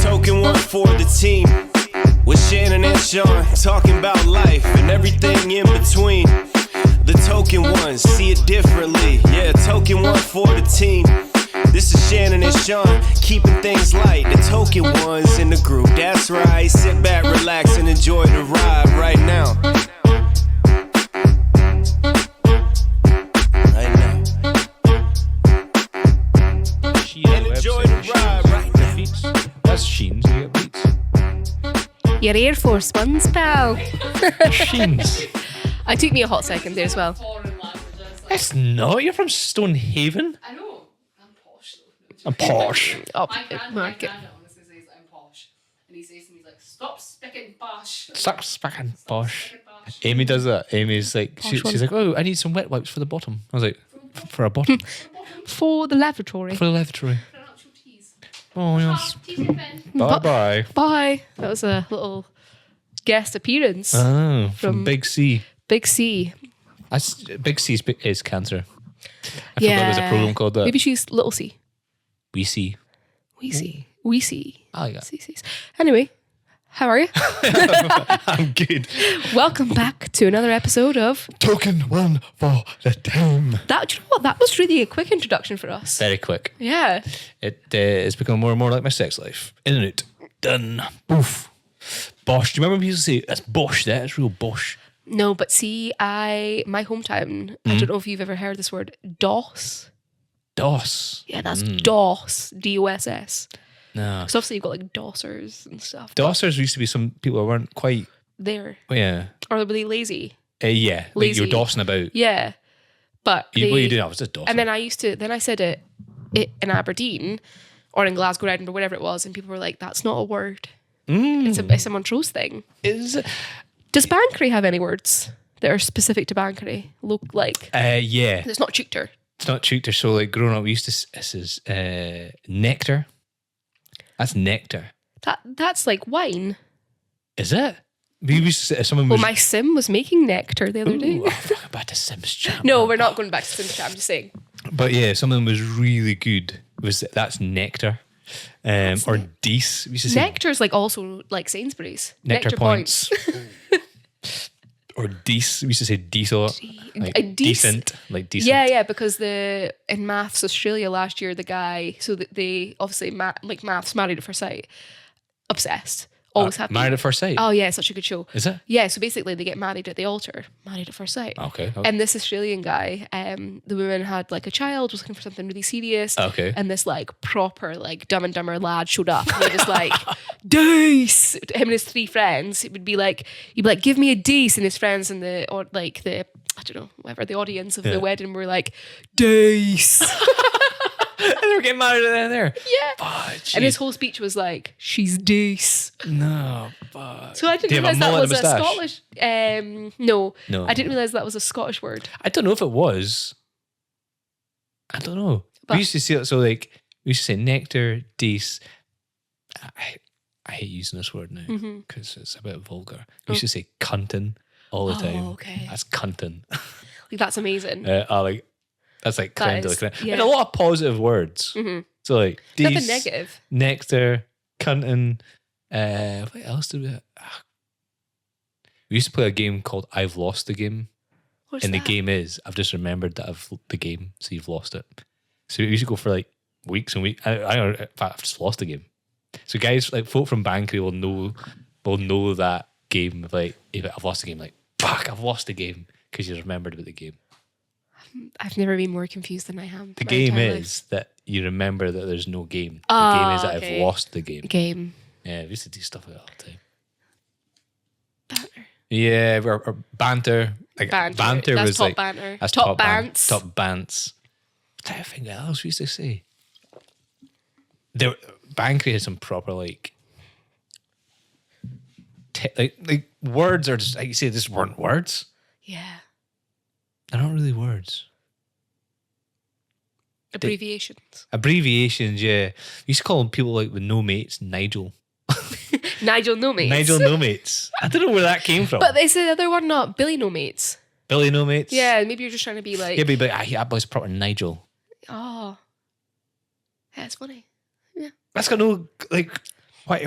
Token one for the team. With Shannon and Sean talking about life and everything in between. The token ones see it differently. Yeah, token one for the team. This is Shannon and Sean keeping things light. The token ones in the group. That's right. Sit back, relax, and enjoy the ride right now. Right now. And enjoy the ride right now. That's Sheen's. You get beats. Your Air Force Ones, pal. Sheen's. It took me a hot second there as well. Foreign languages. It's not. You're from Stonehaven. I know. I'm posh though. I'm posh. Oh, My market. granddad honestly says I'm posh. And he says to me, he's like, stop speaking posh. Stop speaking posh. Speaking posh. Amy does that. Amy's like, she's like, oh, I need some wet wipes for the bottom. I was like, for a bottom? For the lavatory. For the lavatory. For an actual tease. Oh, yes. Tease your pen. Bye-bye. Bye. That was a little guest appearance. Oh, from From- Big C. Big C. That's, Big C is cancer. I forgot there was a program called that. Maybe she's Little C. We see. We see. We see. I like that. CCs. Anyway, how are you? I'm good. Welcome back to another episode of Token one for the team. that. Do you know what? That was really a quick introduction for us. Very quick. Yeah. It is becoming more and more like my sex life. In and out. Done. Boof. Bosh. Do you remember when people say, that's bosh, that's real bosh? No, but see, my hometown, I don't know if you've ever heard this word, DOS. DOS. Yeah, that's DOS. DOSS. No. So obviously you've got like DOSers and stuff. DOSers used to be some people who weren't quite, There. yeah. Or were they lazy? Yeah. Like you're Lazy. DOSing about. Yeah. But What are you doing? I was just DOSing. And then I said it in Aberdeen or in Glasgow, Edinburgh, whatever it was, and people were like, that's not a word. It's a Montrose thing. Is it? Does Bankery have any words that are specific to Bankery? Look like Yeah. it's not Chukter. It's not Chukter. So like growing up, we used to, this is nectar. That's nectar. That's like wine. Is it? We used to say, if someone Well, was... my sim was making nectar the other day. Ooh, I'm talking about the Sims chat. No, we're not going back to Sim Chat. I'm just saying. But yeah, something was really good. That's nectar. Or Deese. We used to say Nectar's like also like Sainsbury's. nectar points. Or Deese. We used to say Deese a lot. Like Deese. decent. Like decent. Yeah, because in Maths Australia last year, the guy, so that they obviously Maths Married at First Sight, obsessed, always happy. Married at First Sight. Oh yeah, such a good show. Is it? Yeah, so basically they get married at the altar, Married at First Sight. Okay. And this Australian guy, the woman had like a child, was looking for something really serious. Okay. And this like proper like Dumb and Dumber lad showed up. And he was like, Deese! Him and his three friends. It would be like, he'd be like, give me a Deese. And his friends and the I don't know, whatever, the audience of the wedding were like, Deese! And they were getting married there. Yeah. Oh, And his whole speech was like, she's Deese. No. Fuck. So I Do didn't you have a realise that mullet was and a moustache? Scottish. No. No. I didn't realise that was a Scottish word. I don't know if it was. I don't know. But- We used to see it. So like we used to say nectar, Deese. I hate using this word now because it's a bit vulgar. We used to say cuntin all the time. Okay. That's cuntin. Like, that's amazing. That's like That creme de la is- creme. yeah. And a lot of positive words. So like Nothing Deese, negative. nectar, cuntin. What else did we? We used to play a game called I've Lost the Game. What's And that? the game is, I've just remembered that I've the game, so you've lost it. So we used to go for like weeks and weeks. In fact, I've just lost the game. So guys, like folk from Bankery will know that game. Like, if I've lost the game, like fuck, I've lost the game because you remembered about the game. I've never been more confused than I am. The my game entire is that you remember that there's no game. The Oh, game is that okay. I've lost the game. life. Game. Yeah, we used to do stuff like that all the time. Banter. Yeah, or banter. Like Banter. That's was top like banter. That's Top bants. bants. Top bants. I'm trying to think what else we used to say. Bankery had some proper like words are just like you say. This weren't words. Yeah. They're not really words. Abbreviations. Abbreviations. Yeah, we used to call them people like with no mates. Nigel. Nigel no mates. Nigel no mates. I don't know where that came from. But is the other one not Billy no mates? Billy no mates. Yeah, maybe you're just trying to be like, Yeah, but that boy's proper Nigel. oh, That's funny. That's got no like.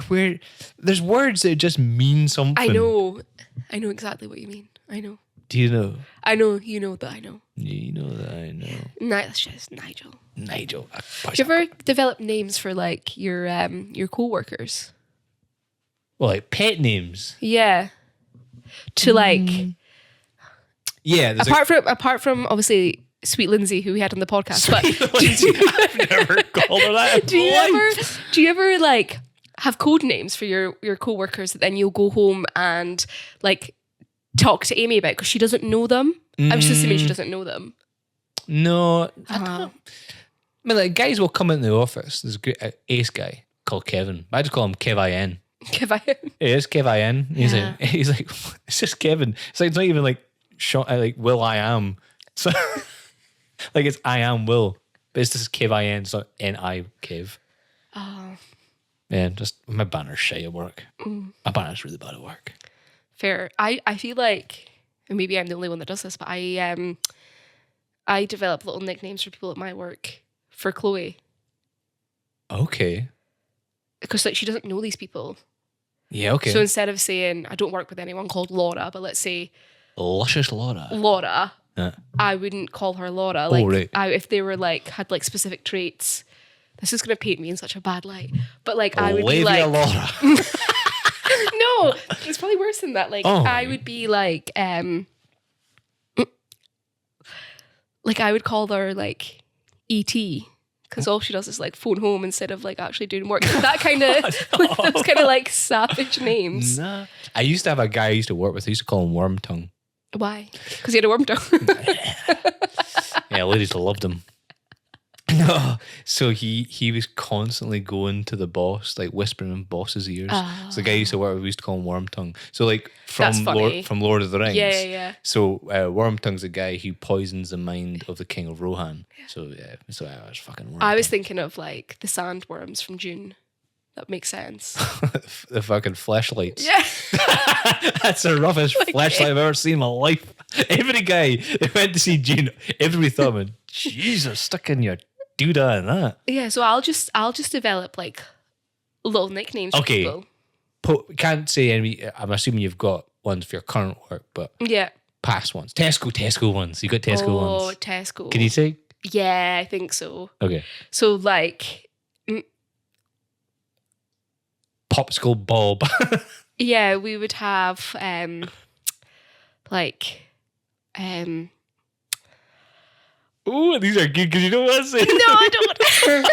Where there's words that just mean something. I know exactly what you mean. I know. Do you know? I know. You know that I know. You know that I know. That's just Nigel. Nigel. Do you ever develop names for like your co-workers? Well, like pet names. Yeah. To like. Yeah. Apart from obviously Sweet Lindsay, who we had on the podcast, but I've never called her that. do you ever like have code names for your co-workers that then you'll go home and like talk to Amy about because she doesn't know them? I'm just assuming she doesn't know them. No, I don't. I mean, like guys will come into the office. There's a great ace guy called Kevin. I just call him Kev-I-N. Kev-I-N. It is Kev-I-N. He's Yeah. like, it's just Kevin. It's like it's not even like like Will I am. So like it's I am Will, but it's just Kev-I-N. It's not N-I Kev. Oh. Yeah, just my banner's shy at work. My banner's really bad at work. Fair. I feel like, and maybe I'm the only one that does this, but I develop little nicknames for people at my work for Chloe Okay. because like she doesn't know these people. Yeah, okay. So instead of saying I don't work with anyone called Laura, but let's say Luscious Laura. Laura, Yeah. I wouldn't call her Laura. Like right. if they were like had like specific traits. This is gonna paint me in such a bad light. But like I would be Olivia like Laura. no, it's probably worse than that. Like I would be like I would call her like E.T. because all she does is like phone home instead of like actually doing work. That kind of those kind of like savage names. Nah. I used to have a guy I used to work with. I used to call him Worm Tongue. Why? Because he had a worm tongue. Yeah, ladies loved him. No, so he was constantly going to the boss, like whispering in boss's ears. So the guy I used to work with, we used to call him Worm Tongue. So like That's from funny. from Lord of the Rings. Yeah. So Worm Tongue's the guy who poisons the mind of the King of Rohan. So yeah, so I was fucking Worm I was Tongue. thinking of like the sandworms from Dune. That makes sense. The fucking fleshlights. Yeah. That's the roughest flashlight I've ever seen in my life. Every guy that went to see Gene, everybody thought, man, Jesus, stuck in your doodah and that. Yeah, so I'll just develop like little nicknames for people. Can't say any. I'm assuming you've got ones for your current work, but Yeah. past ones. Tesco ones. You got Tesco Oh, ones. Tesco. Can you say? Yeah, I think so. Okay. So like, Popsicle Bob. yeah, we would have Ooh, these are good because you know what I'm saying. No, I don't.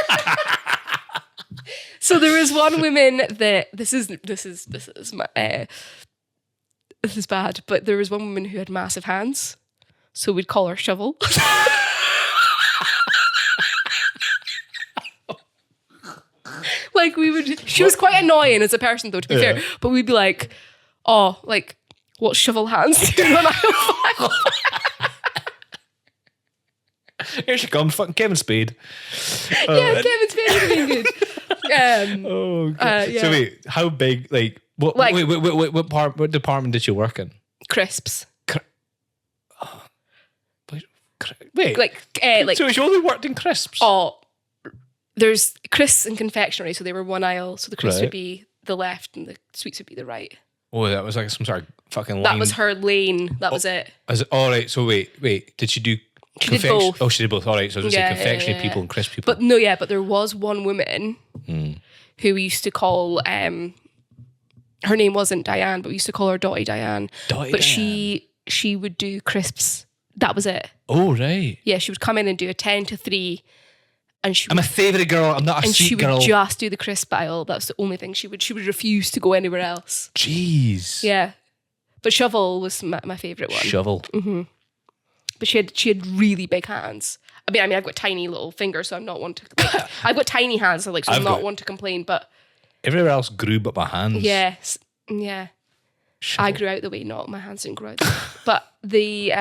So there was one woman that this is my this is bad, but there was one woman who had massive hands, so we'd call her Shovel. Like she was quite annoying as a person though, to be fair. But we'd be like, oh, like what shovel hands do when I Here she comes, fucking Kevin Spade. Yeah, Kevin Spade would have been good. Oh, God. yeah. So wait, how big? Like what? Like- What department did you work in? Crisps. Wait, Like so you only worked in crisps? oh, there's crisps and confectionery, so they were one aisle. So the crisps Right. would be the left and the sweets would be the right. Oh, that was like some sort of fucking line. That was her lane. That was it. All right. So wait. Did she do? She did both. Oh, she did both. All right. So I was going to say confectionery yeah. people and crisp people. But no, yeah, but there was one woman who we used to call. Her name wasn't Diane, but we used to call her Dotty Diane. Dotty but Diane. she would do crisps. That was it. Oh, right. Yeah, she would come in and do a 10 to 3, and she I'm a favourite girl. I'm not a and she sweet would girl. just do the crisp aisle. That's the only thing she would refuse to go anywhere else. Jeez. Yeah, but Shovel was my favourite one. Shovel. But she had really big hands. I mean, I've got tiny little fingers, so I'm not one to. Like, I've got tiny hands, so I'm not one to complain. But Everywhere else grew but my hands. yes, yeah, Shovel. I grew out the way. Not my hands didn't grow out. But the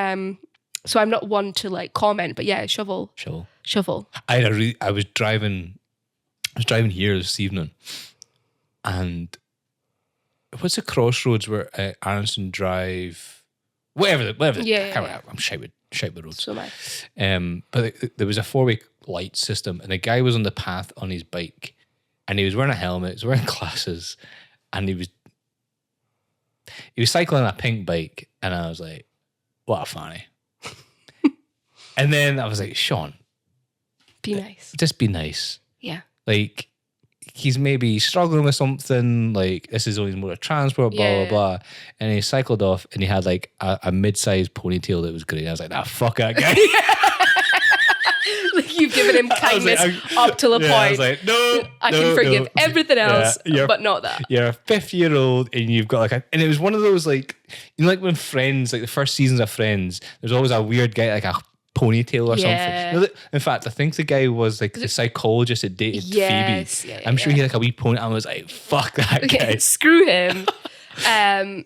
so I'm not one to like comment. But yeah, shovel. I was driving here this evening, and what's the crossroads where Aronson Drive, whatever. Yeah. I'm shite with roads. So am I. But there was a 4-way light system, and the guy was on the path on his bike, and he was wearing a helmet, he was wearing glasses, and he was cycling a pink bike, and I was like, what a fanny. And then I was like, Sean, Be nice. just be nice. Yeah. Like, he's maybe struggling with something, like this is only mode of transport, blah, Yeah. blah, blah. And he cycled off and he had like a mid-sized ponytail that was great. I was like, fuck that guy. Like you've given him kindness up till a point. I was like, no, I can forgive everything else, you're- but not that. You're a 50-year-old and you've got and it was one of those like, you know, like when Friends, like the first seasons of Friends, there's always a weird guy, like a ponytail or Yeah. something. In fact, I think the guy was like the psychologist that dated Yes, Phoebe. yeah, I'm sure yeah. he had like a wee pony. I was like, fuck that guy. Screw him.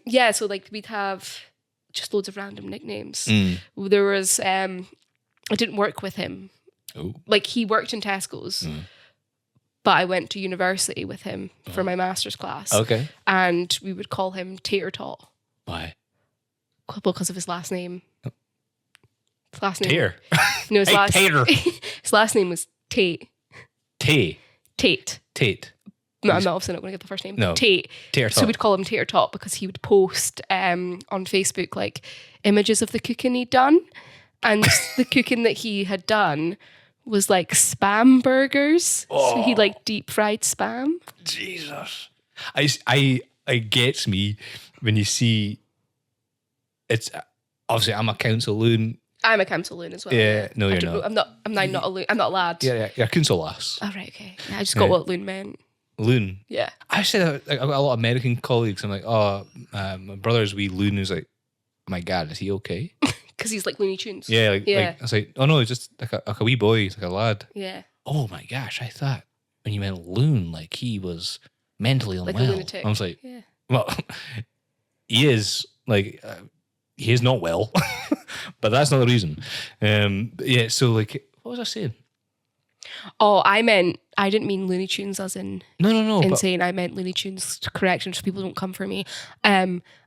Yeah, so like we'd have just loads of random nicknames. There was I didn't work with him. Oh. Like he worked in Tesco's, but I went to university with him for my master's class. Okay. And we would call him Tater Tot. Why? Well, because of his last name. His last name. Tater. No, his Hey, last Tater. his last name was Tate. Tate. Tate. No, I'm obviously not going to get the first name. No. Tate. Tater So Tot. we'd call him Tater Tot because he would post on Facebook like images of the cooking he'd done. And the cooking that he had done was like spam burgers. So he like deep fried spam. Jesus. It gets me when you see it's obviously I'm a council loon. I'm a council loon as well. Yeah, no, you're not. I'm not a loon. I'm not a lad. Yeah, you're a council lass. Oh, right, okay. Yeah, I just got what loon meant. Loon. Yeah. I said I've got a lot of American colleagues. I'm like, my brother's wee loon. Who's like, oh my God, is he okay? Because he's like Looney Tunes. Yeah, like I was like, oh no, he's just like a wee boy, he's like a lad. Yeah. Oh my gosh, I thought when you meant loon, like he was mentally unwell. Like a lunatic. I was like, Yeah. well, he is like he is not well, but that's not the reason. Yeah, so like, what was I saying? Oh, I didn't mean Looney Tunes as in No. insane. I meant Looney Tunes correction so people don't come for me.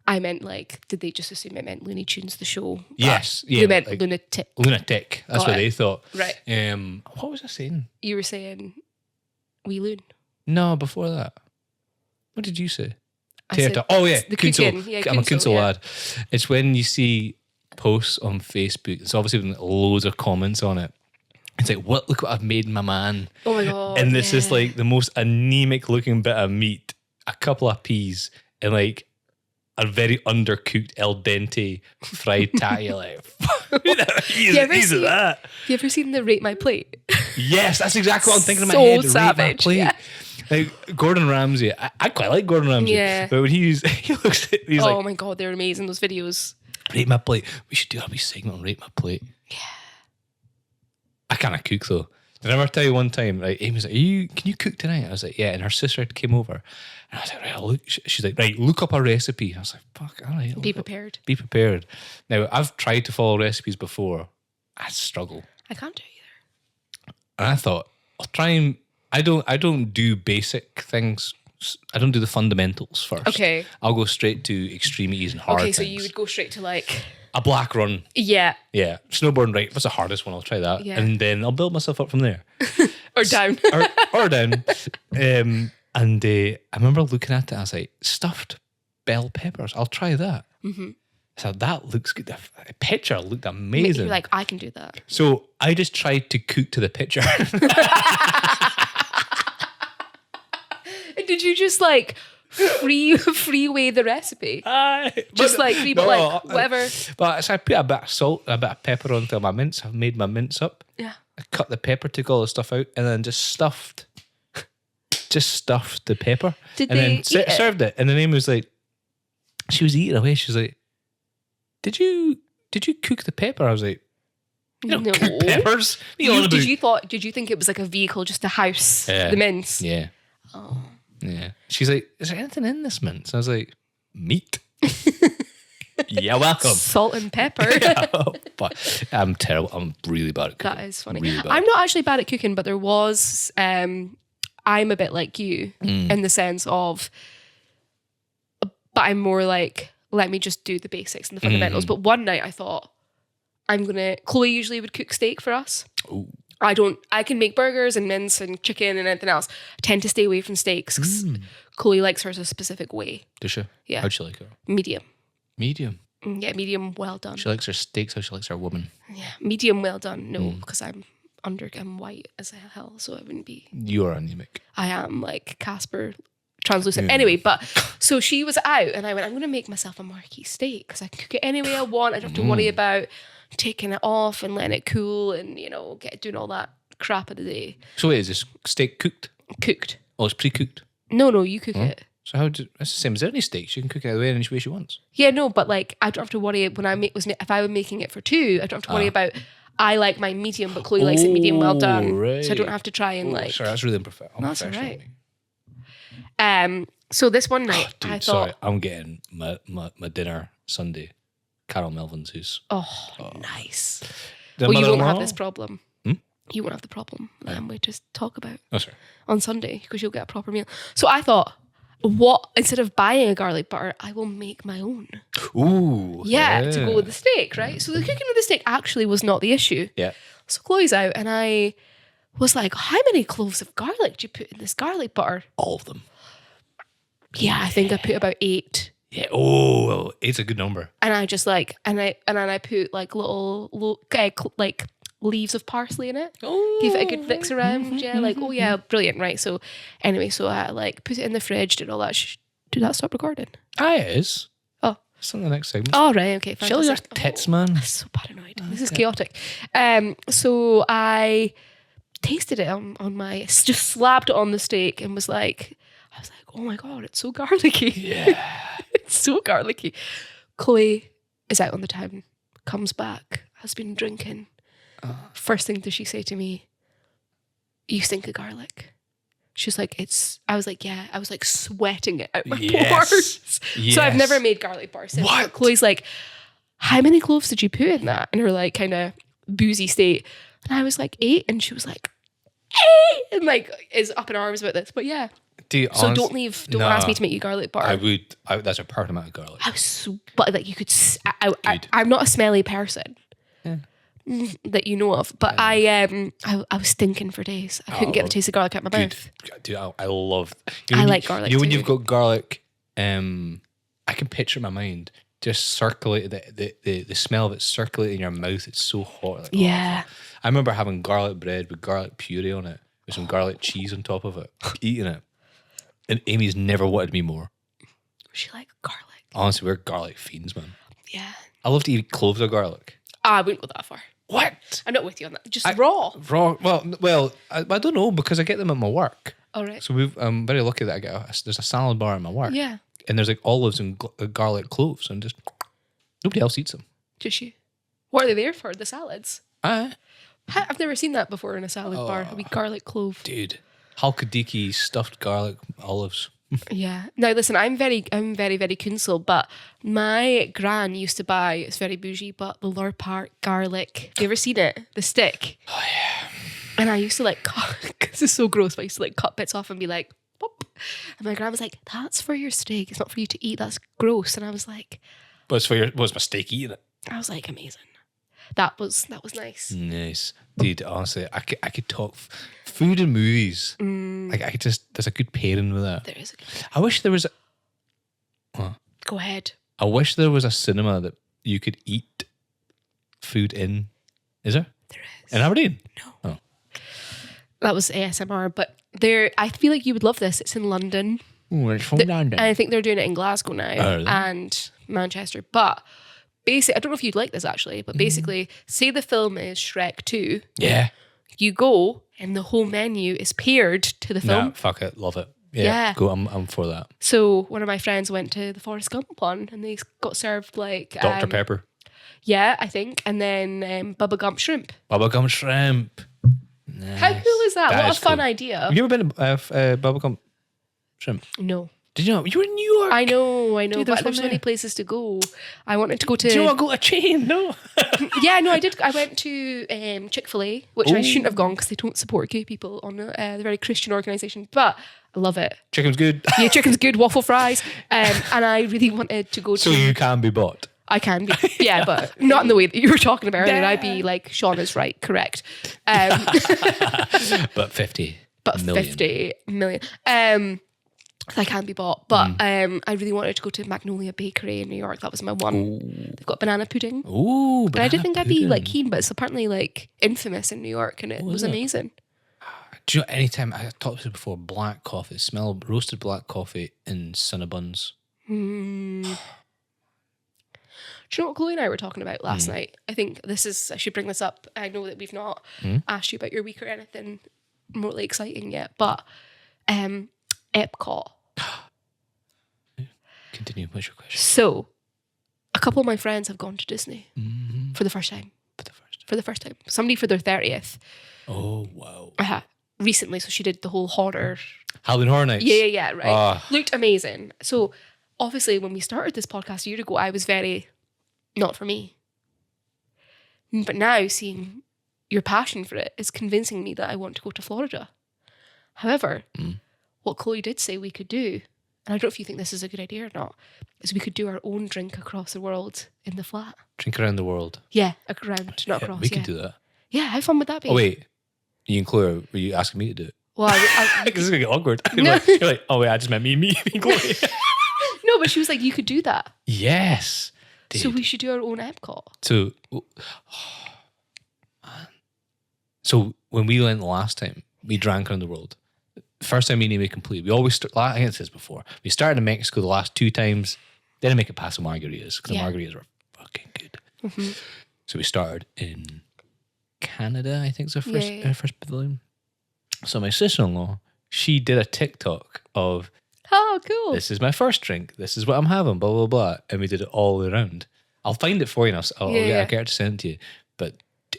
I meant like, did they just assume I meant Looney Tunes the show? Yes, You yeah, meant like, lunatic. lunatic. That's Got what it. they thought. Right. What was I saying? You were saying wee loon. No, before that. What did you say? I said Oh yeah, the Kunsel. cooking. Yeah, I'm a Kunsel, Kunsel yeah. lad. It's when you see posts on Facebook. It's obviously been loads of comments on it. It's like, look what I've made my man. Oh my God. And this is yeah. like the most anemic looking bit of meat, a couple of peas, and like a very undercooked al dente fried tatty. Like, easy that. You ever seen the Rate My Plate? Yes, that's exactly what I'm thinking in my So head. Rate my savage, plate. yeah. Like Gordon Ramsay, I quite like Gordon Ramsay. Yeah. But when he looks at, he's Oh like, my God, they're amazing, those videos. rate my plate. We should do a wee segment on rate my plate. Yeah. I can't cook though. Did I ever tell you one time, like, Amy's like, can you cook tonight? I was like, yeah. And her sister came over. And I was like, right, I'll look. She's like, right, look up a recipe. I was like, fuck, all right. I'll Be look up- prepared. Be prepared. Now, I've tried to follow recipes before. I struggle. I can't do either. And I thought, I'll try and I don't do basic things. I don't do the fundamentals first. Okay. I'll go straight to extremities and hard Okay, so things. you would go straight to like, A black run. yeah, Yeah. Snowboarding, right. What's the hardest one? I'll try that. Yeah. And then I'll build myself up from there. or down. or down. And I remember looking at it, I was like, stuffed bell peppers. I'll try that. Mm-hmm. So that looks good. The picture looked amazing. You're like, I can do that. So I just tried to cook to the picture. Did you just like freeway the recipe? Just like free, but like whatever. But so I put a bit of salt and a bit of pepper onto my mince. I've made my mince up. Yeah. I cut the pepper, took all the stuff out, and then just stuffed the pepper. Did and they then eat it? served it. And the name was like, she was eating away. She was like, Did you cook the pepper? I was like, you don't cook peppers. What are you on about? Did you think it was like a vehicle just to house Yeah. the mince? Yeah. Oh. Yeah. She's like, is there anything in this mince? I was like, meat. Yeah, welcome. Salt and pepper. But I'm terrible. I'm really bad at cooking. That is funny. Really bad. I'm not actually bad at cooking, but there was I'm a bit like you in the sense of, but I'm more like, let me just do the basics and the fundamentals. But one night I thought, Chloe usually would cook steak for us. Ooh. I can make burgers and mince and chicken and anything else. I tend to stay away from steaks because Chloe likes hers a specific way. Does she? Yeah. How'd she like her? Medium. Medium. Yeah, medium well done. She likes her steaks how she likes her woman. Yeah, medium well done. No, because I'm white as hell, so I wouldn't be. You are anemic. I am like Casper translucent. Anyway, but so she was out and I went, I'm going to make myself a marquee steak because I can cook it any way I want. I don't have to worry about taking it off and letting it cool and, doing all that crap of the day. So wait, is this steak cooked? Cooked. Oh, it's pre-cooked. No, you cook it. So that's the same as any steak. She can cook it the way any way she wants. Yeah, no, but like I don't have to worry when if I were making it for two, I don't have to worry about I like my medium, but Chloe likes it medium well done. Right. So I don't have to try and like. Sorry, that's really unprofessional. That's all right. So this one night, Dude, I sorry, thought, I'm getting my dinner Sunday. Carol Melvin's house. nice. The Well, you won't mother-in-law? have this problem. You won't have the problem that we just talk about Oh, sorry. on Sunday because you'll get a proper meal. So I thought, instead of buying a garlic butter, I will make my own. Ooh. Yeah, to go with the steak, right? So the cooking of the steak actually was not the issue. Yeah. So Chloe's out and I was like, how many cloves of garlic do you put in this garlic butter? All of them. Yeah, I think I put about 8. Yeah. Oh, it's a good number. And I just like, and then I put like little like leaves of parsley in it. Oh. Give it a good mix around. Yeah, like, oh yeah, brilliant. Right. So anyway, so I like put it in the fridge, did all that. Did that stop recording? It is. Oh. It's on the next segment. Oh, right. Okay. Shelley's our fantastic. tits, man. I'm so paranoid. This is chaotic. So I tasted it on my, just slapped it on the steak and was like, oh my God, it's so garlicky. Yeah. It's so garlicky. Chloe is out on the town, comes back, has been drinking. First thing does she say to me, you stink of garlic. She's like, I was like, yeah. I was like sweating it out my pores. So I've never made garlic bars since. What? Chloe's like, how many cloves did you put in that? In her like kind of boozy state. And I was like 8. And she was like, 8! And like is up in arms about this. But yeah. Dude, So don't ask me to make you garlic butter. I would. That's a perfect amount of garlic. I was but like you could. I'm not a smelly person. Yeah. That you know of, but I was stinking for days. I couldn't get the taste of garlic out my mouth. Dude, I love. I like garlic when too. you've got garlic, I can picture in my mind just circulate the smell of it circulating in your mouth. It's so hot. Like, Yeah. I remember having garlic bread with garlic puree on it, with some garlic cheese on top of it, eating it, and Amy's never wanted me more. She like garlic. Honestly, we're garlic fiends, man. Yeah. I love to eat cloves of garlic. I wouldn't go that far. What? I'm not with you on that. Just raw. Raw. Well, I don't know because I get them at my work. All right. So I'm very lucky that I get there's a salad bar at my work. Yeah. And there's like olives and garlic cloves, and just nobody else eats them. Just you. What are they there for? The salads. Aye. I've never seen that before in a salad bar. A wee garlic clove. Dude, halkidiki stuffed garlic olives. Yeah. Now listen, I'm very, very counsel, but my gran used to buy, it's very bougie, but the Lord Park garlic. Have you ever seen it? The stick. Oh yeah. And I used to like cut, this is so gross, but I used to like cut bits off and be like, pop. And my gran was like, that's for your steak. It's not for you to eat. That's gross. And I was like, But it's my steak eating it. I was like, amazing. That was nice. Nice. Dude, honestly, I could talk food and movies. Like I could there's a good pairing with that. There is a good. I wish there was Go ahead. I wish there was a cinema that you could eat food in. Is there? There is. In Aberdeen? No. Oh. That was ASMR, but I feel like you would love this. It's in London. Ooh, it's from London. And I think they're doing it in Glasgow now Oh, really? and Manchester. But basically, I don't know if you'd like this actually, but basically, say the film is Shrek 2. Yeah. You go and the whole menu is paired to the film. Nah, fuck it. Love it. Yeah. Yeah. Go. I'm for that. So one of my friends went to the Forrest Gump one and they got served like Dr. Pepper. Yeah, I think, and then Bubba Gump shrimp. Bubblegum shrimp. Nice. How cool is that? What is a fun cool. idea. Have you ever been to Bubblegum shrimp? No. Did you know? You were in New York. I know, Dude, but there's so many places to go. I wanted to go to... Do you want to go to a chain? No. Yeah, no, I did. I went to Chick-fil-A, which I shouldn't have gone because they don't support gay people on the very Christian organisation, but I love it. Chicken's good. Yeah, chicken's good, waffle fries. And I really wanted to go So to... you can be bought. I can be, yeah, but not in the way that you were talking about earlier. I'd be like, Sean is right, correct. But 50 But million. 50 million. That can be bought. But I really wanted to go to Magnolia Bakery in New York. That was my one. They've got banana pudding. Ooh, But I didn't think I'd be like keen, but it's apparently like infamous in New York, and it was amazing. Do you know, anytime I talked about it before, black coffee, smell roasted black coffee in Cinnabons. Do you know what Chloe and I were talking about last night? I think I should bring this up. I know that we've not asked you about your week or anything remotely exciting yet, but Epcot. Continue, what's your question? So, a couple of my friends have gone to Disney for the first time. For the first time. Somebody for their 30th. Oh, wow. Recently, so she did the whole horror. Halloween Horror Nights. Yeah, right. Looked amazing. So, obviously, when we started this podcast a year ago, I was very, not for me. But now, seeing your passion for it is convincing me that I want to go to Florida. However, what Chloe did say we could do, and I don't know if you think this is a good idea or not, is we could do our own drink across the world in the flat. Drink around the world. Yeah, around, not across. We could do that. Yeah, how fun would that be? Oh, wait. You and Chloe, were you asking me to do it? Well, Because it's going to get awkward. No. You're like, oh, wait, I just meant me and Chloe. no, but she was like, you could do that. Yes. Dude. So we should do our own Epcot. So when we went last time, we drank around the world. First time me and Amy complete. We always start. I think it says before. We started in Mexico the last 2 times. Didn't make it past the margaritas because the margaritas were fucking good. So we started in Canada. I think is our first pavilion. So my sister-in-law, she did a TikTok of, Oh, cool. this is my first drink. This is what I'm having. Blah blah blah. And we did it all around. I'll find it for you. And I'll get her to send it to you. But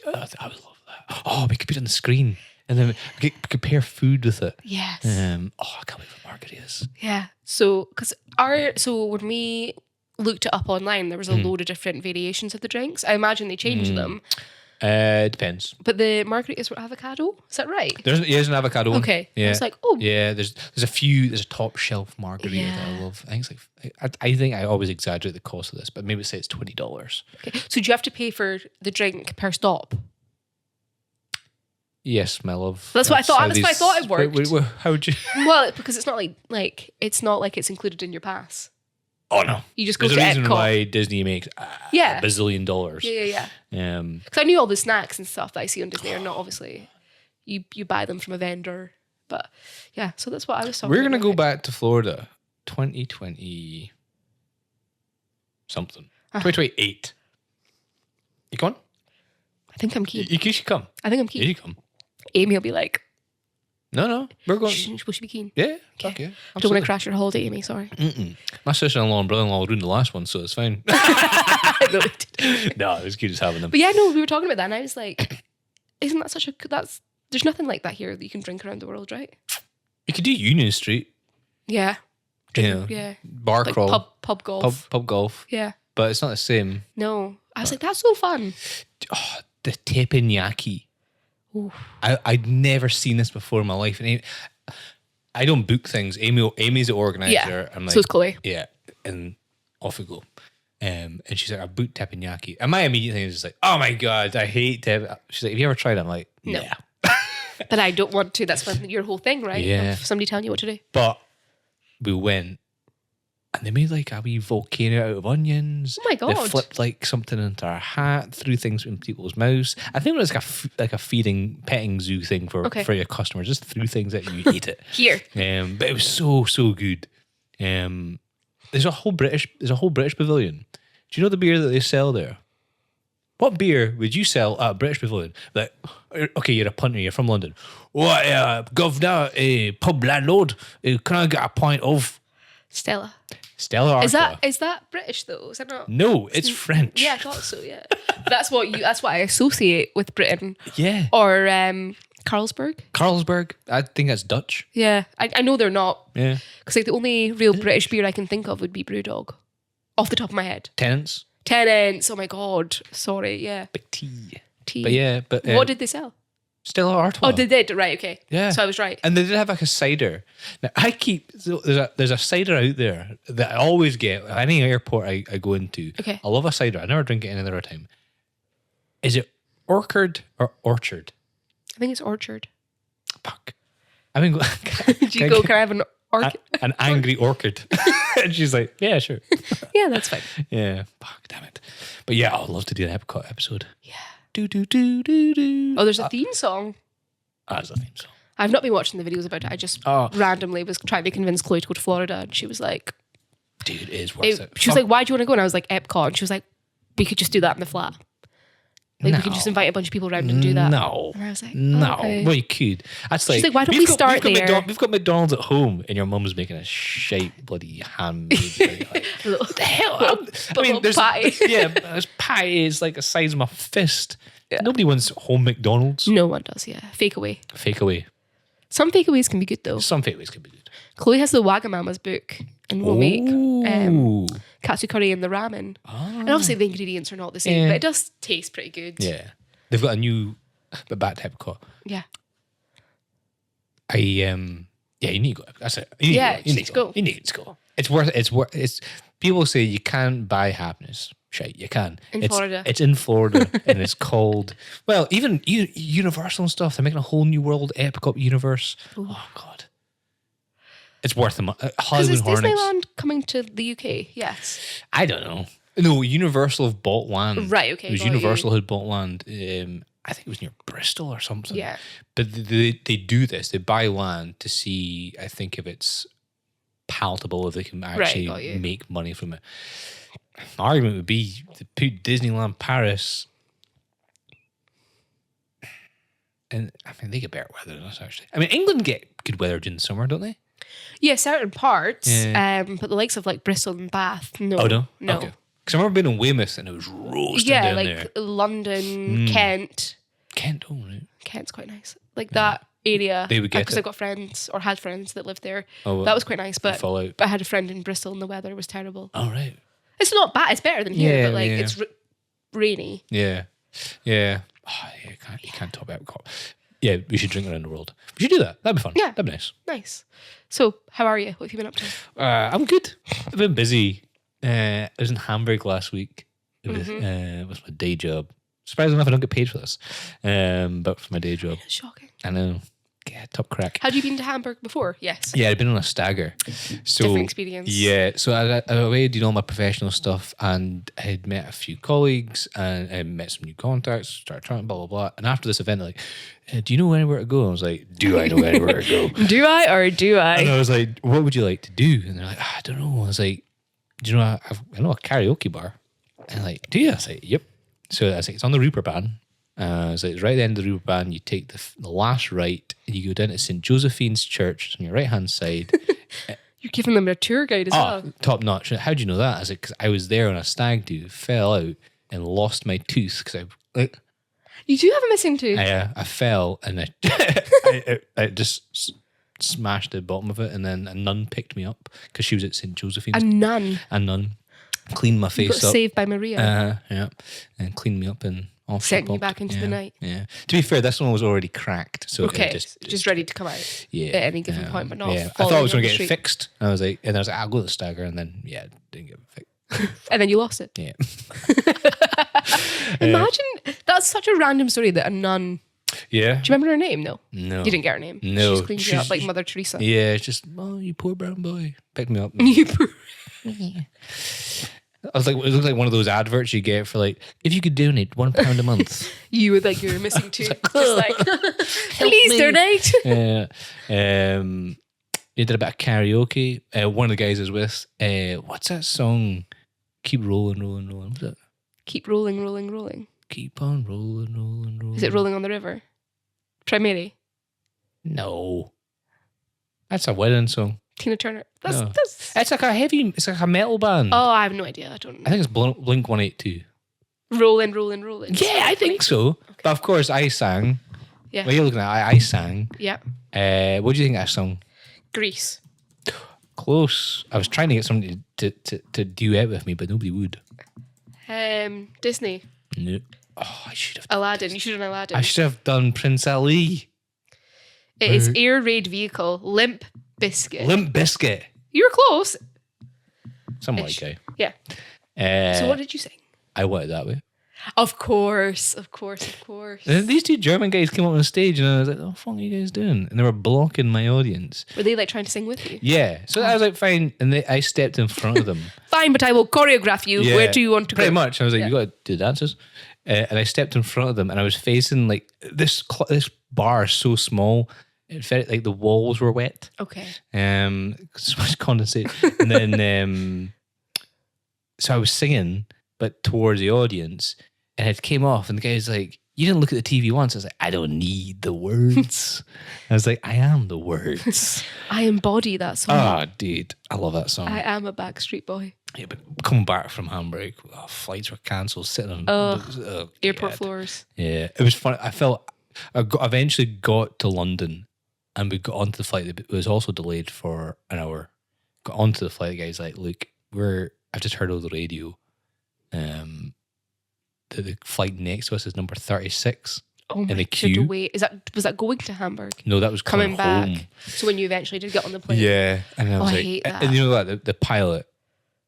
I would love that. Oh, we could put it on the screen. And then we could compare food with it. Yes. I can't wait for margaritas. Yeah. So, when we looked it up online, there was a load of different variations of the drinks. I imagine they changed them. Depends. But the margaritas were avocado. Is that right? There's an avocado one. Okay. Yeah. I was like, oh. Yeah, there's a few, there's a top shelf margarita that I love. I think it's like, I think I always exaggerate the cost of this, but maybe say it's $20. Okay. So do you have to pay for the drink per stop? Yes, my love. That's what I thought. That's what I thought it worked. Wait, how would you? Well, because it's not like it's not like it's included in your pass. Oh no, You just go there's to a reason Epcot. why Disney makes a bazillion dollars. Yeah. Yeah. Because I knew all the snacks and stuff that I see on Disney are not obviously you buy them from a vendor, but yeah. So that's what I was talking. We're gonna about. go back to Florida, 2020 something, 2028. You going? I think I'm keen. You should come. I think I'm keen. You should come. Amy will be like, No, we're going. will she be keen? Yeah, okay. I don't want to crash your holiday, Amy. Sorry. My sister-in-law and brother-in-law ruined the last one, so it's fine. No, it was good just having them. But yeah, no, we were talking about that, and I was like, isn't that such a there's nothing like that here that you can drink around the world, right? You could do Union Street. Yeah. Yeah. Bar Like crawl. pub golf. Pub golf. Yeah. But it's not the same. No. I was like, that's so fun. Oh, the teppanyaki. Ooh. I'd never seen this before in my life. And I don't book things. Amy's the organizer. Yeah. I'm like, So is Chloe. Yeah. And off we go. And she's like, I booked teppanyaki. And my immediate thing is just like, oh my God, I hate teppanyaki. She's like, have you ever tried it? I'm like, No. yeah. But I don't want to. That's your whole thing, right? Yeah. Of somebody telling you what to do. But we went and they made like a wee volcano out of onions. Oh my God. They flipped like something into our hat, threw things in people's mouths. I think it was like a feeding, petting zoo thing for your customers. Just threw things at you, eat it. Here. But it was so good. There's a whole British pavilion. Do you know the beer that they sell there? What beer would you sell at a British pavilion? Like, okay, you're a punter, you're from London. What, governor, pub landlord, can I get a pint of Stella. Stella Artois? Is that British though? Is that not? No, it's French. Yeah, I thought so. Yeah, that's what I associate with Britain. Yeah. Or Carlsberg. Carlsberg, I think that's Dutch. Yeah, I know they're not. Yeah. Because like the only real British beer I can think of would be Brewdog, off the top of my head. Tenants. Tenants. Oh my God. Sorry. Yeah. Big tea. Tea. But yeah, but what did they sell? Stella Artois. Oh, they did. Right. Okay. Yeah. So I was right. And they did have like a cider. Now there's a cider out there that I always get at any airport I go into. Okay. I love a cider. I never drink it any other time. Is it orchard or orchard? I think it's orchard. Fuck. I mean, Did you go? Can I have an orchard? an angry orchid? And she's like, yeah, sure. Yeah, that's fine. Yeah. Fuck, damn it. But yeah, I'd love to do an Epcot episode. Yeah. Do do do do do. Oh, there's a theme song. That's a theme song. I've not been watching the videos about it. I just randomly was trying to convince Chloe to go to Florida, and she was like, Dude, it is worth it. She was like, why do you want to go? And I was like, Epcot. And she was like, we could just do that in the flat. Like, we could just invite a bunch of people around and do that. No. And I was like, no. okay. Well, you could. That's She's like, why don't we start there? We've got McDonald's at home, and your mum's making a shite bloody handmade. Like, what the hell? I mean, there's patty. Yeah, there's patty is like the size of my fist. Yeah. Nobody wants home McDonald's. No one does. Yeah, fake away. Fake away. Some fake aways can be good though. Some fake aways can be good. Chloe has the Wagamama's book, and we'll make katsu curry and the ramen. And obviously the ingredients are not the same, but it does taste pretty good. Yeah, they've got a new, but back to Epcot. Yeah. Yeah, you need to go. That's it. You need to go. You need to go. It's worth. It's. People say you can't buy happiness. Shite, you can. Florida. It's in Florida, and it's called. Well, even Universal and stuff. They're making a whole new world Epcot universe. Ooh. Oh God. It's worth the money. Because is Disneyland coming to the UK? Yes. I don't know. No, Universal have bought land. Right. Okay. It was Universal had bought land. I think it was near Bristol or something. Yeah. But they do this. They buy land to see, I think, if it's palatable, if they can actually make money from it. The argument would be to put Disneyland Paris, and I mean, they get better weather than us, actually. I mean, England get good weather during the summer, don't they? Yeah, certain parts. Yeah. But the likes of like Bristol and Bath, no. Oh, no? No. Okay. Because I remember being in Weymouth and it was roasting down like there. London, Kent. Kent, oh, right. Kent's quite nice. Like that area. They would get because it. I've got friends or had friends that lived there. Oh, well, that was quite nice. But Fallout. I had a friend in Bristol and the weather was terrible. Oh, right. It's not bad. It's better than here, Yeah, but like yeah. it's rainy. Yeah. Yeah. Oh, yeah, you can't top Epcot. Yeah, we should drink around the world. We should do that. That'd be fun. Yeah. That'd be nice. Nice. So, how are you? What have you been up to? I'm good. I've been busy. I was in Hamburg last week. It was my day job. Surprisingly enough, I don't get paid for this. But for my day job. It's shocking. I know. Yeah, top crack. Had you been to Hamburg before? Yes. Yeah, I'd been on a stagger. So, Different experience. Yeah, so I away doing all my professional stuff, and I had met a few colleagues and I met some new contacts, started talking, blah, blah, blah. And after this event, they're like, do you know anywhere to go? And I was like, do I know anywhere to go? Do I or do I? And I was like, what would you like to do? And they're like, I don't know. I was like, do you know, I know a karaoke bar. And like, do you? I was like, yep. So I was like, it's on the Reeperbahn. So it's right at the end of the Reeperbahn. You take the last right and you go down to St. Josephine's Church on your right hand side. You're giving them a tour guide as well. Top notch. How do you know that? I was like, because I was there on a stag do, fell out and lost my tooth because You do have a missing tooth. I fell and I just smashed the bottom of it, and then a nun picked me up because she was at St. Josephine's. A nun. A nun cleaned my face up. Saved by Maria. Yeah, and cleaned me up and all Sent you back into the night. Yeah. To be fair, this one was already cracked, so Okay, it just ready to come out. Yeah, At any given point, but not. Yeah, I thought I was going to get it it fixed. And I was like, I'll go to the stagger, and then didn't get it fixed. And then you lost it. Yeah. Imagine that's such a random story that a nun. Yeah. Do you remember her name? No. No. You didn't get her name. No. She just cleaned you up like Mother Teresa. Yeah, it's just, oh, you poor brown boy. Picked me up. You poor. I was like, it looks like one of those adverts you get for like, if you could donate £1 a month. You would like you're missing tooth. Just like, please donate. Yeah. You did a bit of karaoke. One of the guys I was with, what's that song? Keep rolling, rolling, rolling. What's that? Keep rolling, rolling, rolling. Keep on rolling, rolling, rolling. Is it Rolling on the River? Primary. No. That's a wedding song. Tina Turner. No. That's. It's like a metal band. Oh, I have no idea. I don't know. I think it's Blink 182. Rolling, rolling, rolling. Yeah, I think so. Okay. But of course, I sang. Yeah. Well, you're looking at I sang. Yeah. What do you think of that song? Grease. Close. I was trying to get somebody to duet with me, but nobody would. Disney. No. Oh, I should have done Aladdin. this. You should have done Aladdin. I should have done Prince Ali. It is Air Raid Vehicle, Limp Biscuit. Limp Biscuit. You were close. Something Ish. like Yeah. that. So what did you sing? I Want It That Way. Of course. These two German guys came up on stage and I was like, "Oh, fuck are you guys doing?" And they were blocking my audience. Were they like trying to sing with you? Yeah. So I was like, fine. And I stepped in front of them. Fine, but I will choreograph you. Yeah, Where do you want to pretty go? much. I was like, you got to do dances. And I stepped in front of them and I was facing like this bar is so small. It felt like the walls were wet. Okay. So much condensate. And then, so I was singing, but towards the audience, and it came off, and the guy's like, "You didn't look at the TV once." I was like, "I don't need the words." I was like, "I am the words." I embody that song. Ah, dude, I love that song. I am a Backstreet Boy. Yeah, but coming back from Hamburg, flights were cancelled, sitting on Airport God. floors. Yeah, it was fun. I eventually got to London, and we got onto the flight. It was also delayed for an hour. Got onto the flight. The guy's like, "Look, I've just heard over the radio. The flight next to us is number 36 Oh my in the God, queue." wait. Was that going to Hamburg? No, that was coming back. home. So when you eventually did get on the plane. Yeah, and I was I like, hate that. and you know what? The pilot,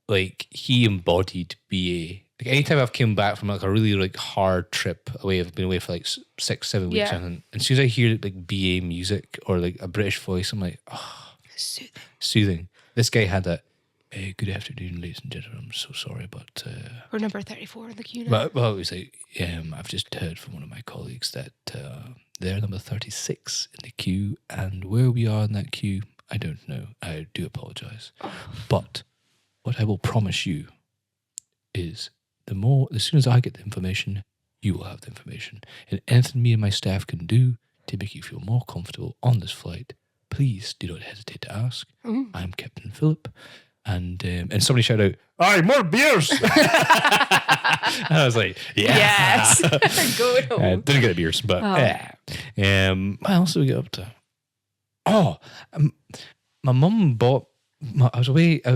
like he embodied BA. Like anytime I've come back from like a really like hard trip away, I've been away for like 6-7 weeks, Yeah. and as soon as I hear like BA music or like a British voice, I'm like, oh, soothing. This guy had that. Hey, good afternoon, ladies and gentlemen. I'm so sorry, but We're number 34 in the queue now. well, it was like, I've just heard from one of my colleagues that they're number 36 in the queue, and where we are in that queue, I don't know. I do apologise, but what I will promise you is as soon as I get the information, you will have the information, and anything me and my staff can do to make you feel more comfortable on this flight, please do not hesitate to ask. I'm Captain Philip. And somebody shouted out, "Aye, more beers!" And I was like, "Yeah, Yes. Go home. didn't get beers, but what else did we get up to? My mum bought. I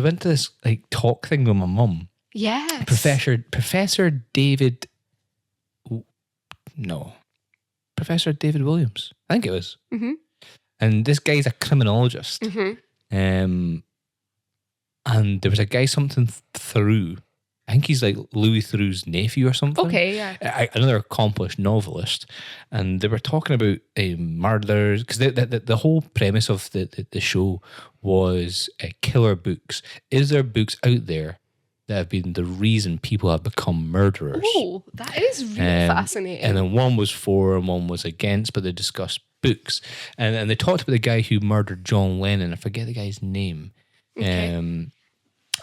went to this like talk thing with my mum. Yes. Professor David. No, Professor David Williams. I think it was. Mm-hmm. And this guy's a criminologist. Mm-hmm. And there was a guy something through. I think he's like Louis Theroux's nephew or something. Okay, yeah. Another accomplished novelist, and they were talking about murders because the whole premise of the show was killer books. Is there books out there that have been the reason people have become murderers? Oh, that is really fascinating. And then one was for and one was against, but they discussed books, and they talked about the guy who murdered John Lennon. I forget the guy's name. Okay.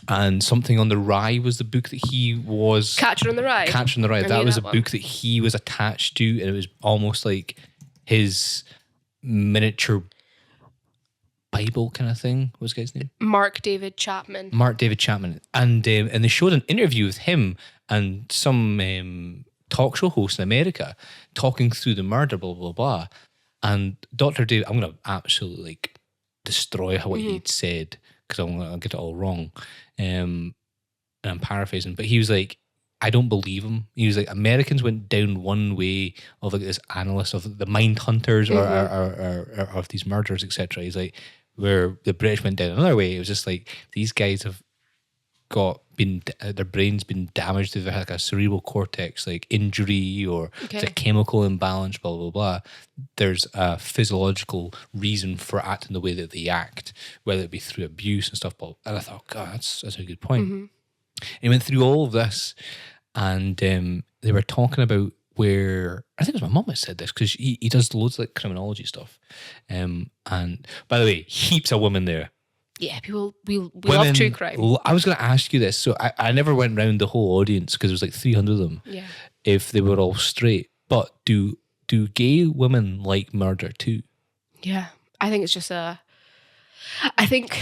And Something on the Rye was the book that he was... Catcher on the Rye. Catcher on the Rye. I That knew was that a one. book that he was attached to, and it was almost like his miniature Bible kind of thing. What was the guy's name? Mark David Chapman. Mark David Chapman. And they showed an interview with him and some talk show host in America talking through the murder, blah, blah, blah. And Dr. David... I'm going to absolutely like destroy what he'd said because I'll get it all wrong. And I'm paraphrasing, but he was like, I don't believe him. He was like, Americans went down one way of like this analyst of the mind hunters or of these murders, etc. He's like, where the British went down another way. It was just like, these guys have their brain's been damaged. They've had like a cerebral cortex like injury or it's a chemical imbalance, blah, blah, blah. There's a physiological reason for acting the way that they act, whether it be through abuse and stuff. And I thought, God, that's a good point. And he went through all of this and they were talking about where, I think it was my mum that said this because he does loads of like criminology stuff. And by the way, heaps of women there. Yeah, we love true crime. I was going to ask you this. So I never went round the whole audience because there was like 300 of them. Yeah. If they were all straight. But do gay women like murder too? Yeah. I think it's just I think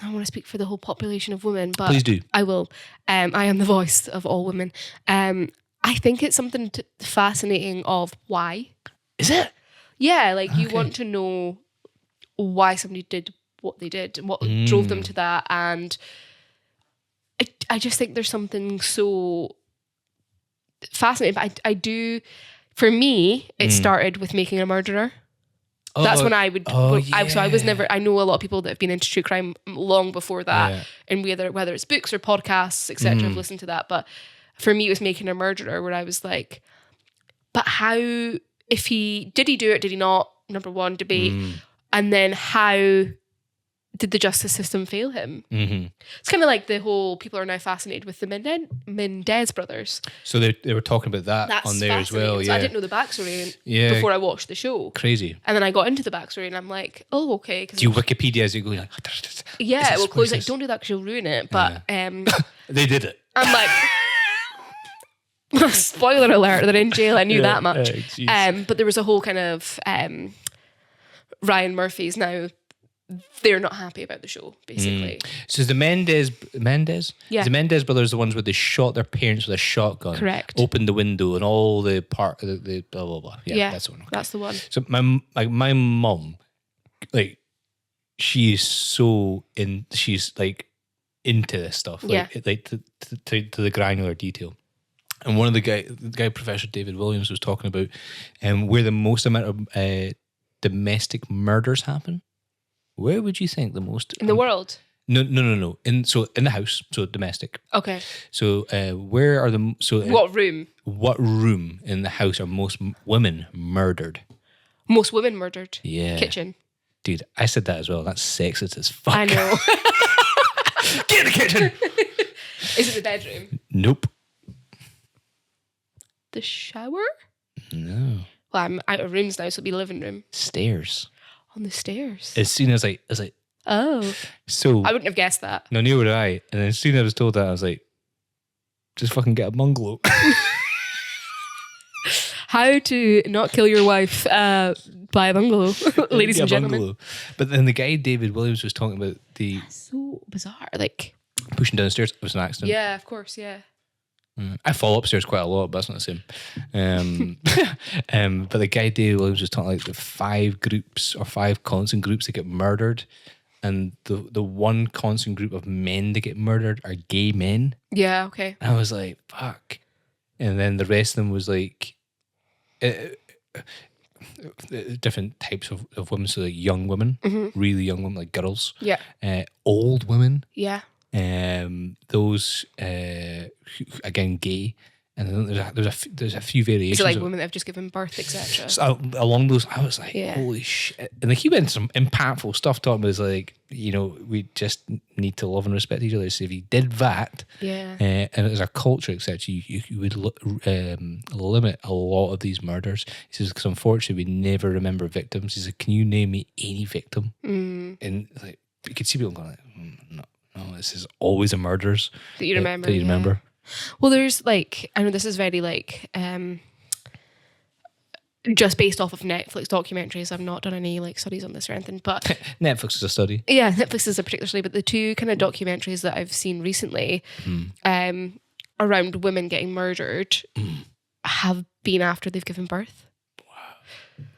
I don't want to speak for the whole population of women, but Please do. I will. I am the voice of all women. I think it's something fascinating of why. Is it? Yeah, like you want to know why somebody did what they did and what drove them to that. And I just think there's something so fascinating. But I do, for me, it started with Making a Murderer. That's when I would. So I was never. I know a lot of people that have been into true crime long before that, and whether it's books or podcasts, etc. I've listened to that. But for me, it was Making a Murderer, where I was like, but how? If he do it? Did he not? Number one, debate, and then how did the justice system fail him? It's kind of like the whole people are now fascinated with the Mendez brothers. So they were talking about that on there as well. So I didn't know the backstory before I watched the show. Crazy. And then I got into the backstory and I'm like, oh, okay. Do you Wikipedia as you go? Like, yeah, well, Chloe's like, don't do that because you'll ruin it. But they did it. I'm like, spoiler alert, they're in jail. I knew that much. But there was a whole kind of Ryan Murphy's now. They're not happy about the show, basically. So is the Mendez? Yeah. Is the Mendez brothers the ones where they shot their parents with a shotgun? Correct. Opened the window and all the part, the blah blah blah. Yeah, that's the one. Okay. That's the one. So my mum, like, she's so she's like into this stuff. Like, like to the granular detail. And one of the guy Professor David Williams was talking about, where the most amount of domestic murders happen. Where would you think the most in the world? No. In the house, so domestic. Okay. So where are what room? What room in the house are most women murdered? Most women murdered. Yeah. Kitchen. Dude, I said that as well. That's sexist as fuck. I know. Get in the kitchen. Is it the bedroom? Nope. The shower? No. Well, I'm out of rooms now, so it'll be living room. Stairs. On the stairs. As soon as I was like, oh. So I wouldn't have guessed that. No, neither would I. And then as soon as I was told that, I was like, just fucking get a bungalow. How to not kill your wife by a bungalow, ladies and gentlemen. Bungalow. But then the guy David Williams was talking about That's so bizarre. Like pushing down the stairs. It was an accident. Yeah, of course. Yeah. I fall upstairs quite a lot, but that's not the same. But the guy David Williams was talking like the 5 groups or 5 constant groups that get murdered, and the one constant group of men that get murdered are gay men. Yeah. Okay. And I was like, fuck. And then the rest of them was like different types of women. So like young women, really young women, like girls. Yeah. Old women. Yeah. Those again gay, and then there's a few variations. So like women that have just given birth, etc. So along those, I was like, holy shit! And like he went into some impactful stuff. Talking about like, we just need to love and respect each other. So if he did that, and as a culture, etc., you would limit a lot of these murders. He says because unfortunately we never remember victims. He said, can you name me any victim? And like you could see people going like, no. Oh, this is always a murders that you remember. That you remember. Well, there's like, I know this is very like just based off of Netflix documentaries. I've not done any like studies on this or anything, but Netflix is a study. Yeah, Netflix is a particular study. But the 2 kind of documentaries that I've seen recently around women getting murdered have been after they've given birth. Wow,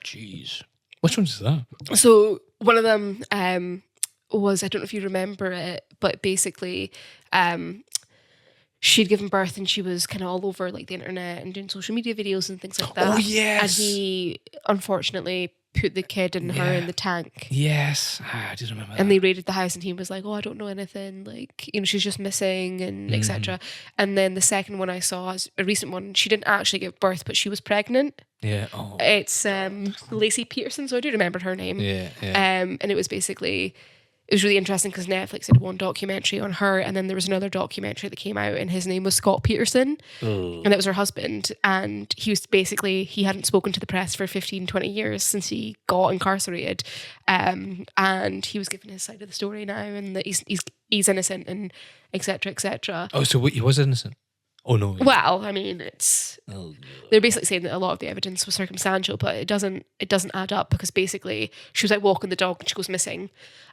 jeez, which one is that? So one of them was, I don't know if you remember it, but basically she'd given birth and she was kind of all over like the internet and doing social media videos and things like that. Oh yes. And he unfortunately put the kid and her in the tank. Yes, I just remember that. And they raided the house and he was like, oh, I don't know anything, like, she's just missing and etc. And then the second one I saw is a recent one. She didn't actually give birth, but she was pregnant. Yeah. It's Lacey Peterson, so I do remember her name. Yeah. And it was basically, it was really interesting because Netflix did one documentary on her, and then there was another documentary that came out, and his name was Scott Peterson, and that was her husband. And he was basically, he hadn't spoken to the press for 15, 20 years since he got incarcerated, and he was giving his side of the story now, and that he's innocent and etc. etc. Oh, so he was innocent? Oh no. Well, I mean, they're basically saying that a lot of the evidence was circumstantial, but it doesn't add up because basically she was like walking the dog and she goes missing,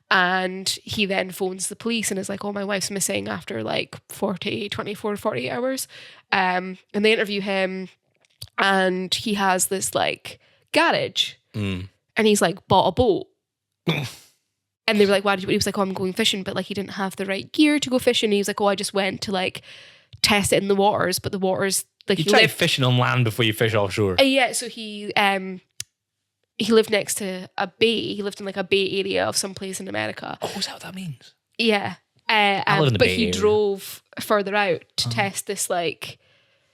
and he then phones the police and is like, oh, my wife's missing after like 24 48 hours, and they interview him, and he has this like garage, and he's like bought a boat. And they were like, why did you? He was like, oh, I'm going fishing, but like he didn't have the right gear to go fishing. And he was like, oh, I just went to like test it in the waters, but the waters like You he try lived. fishing on land before you fish offshore. Yeah, so he lived next to a bay. He lived in like a bay area of some place in America. Oh, is that what that means? Yeah. live in the But Bay he Area. drove further out to test this like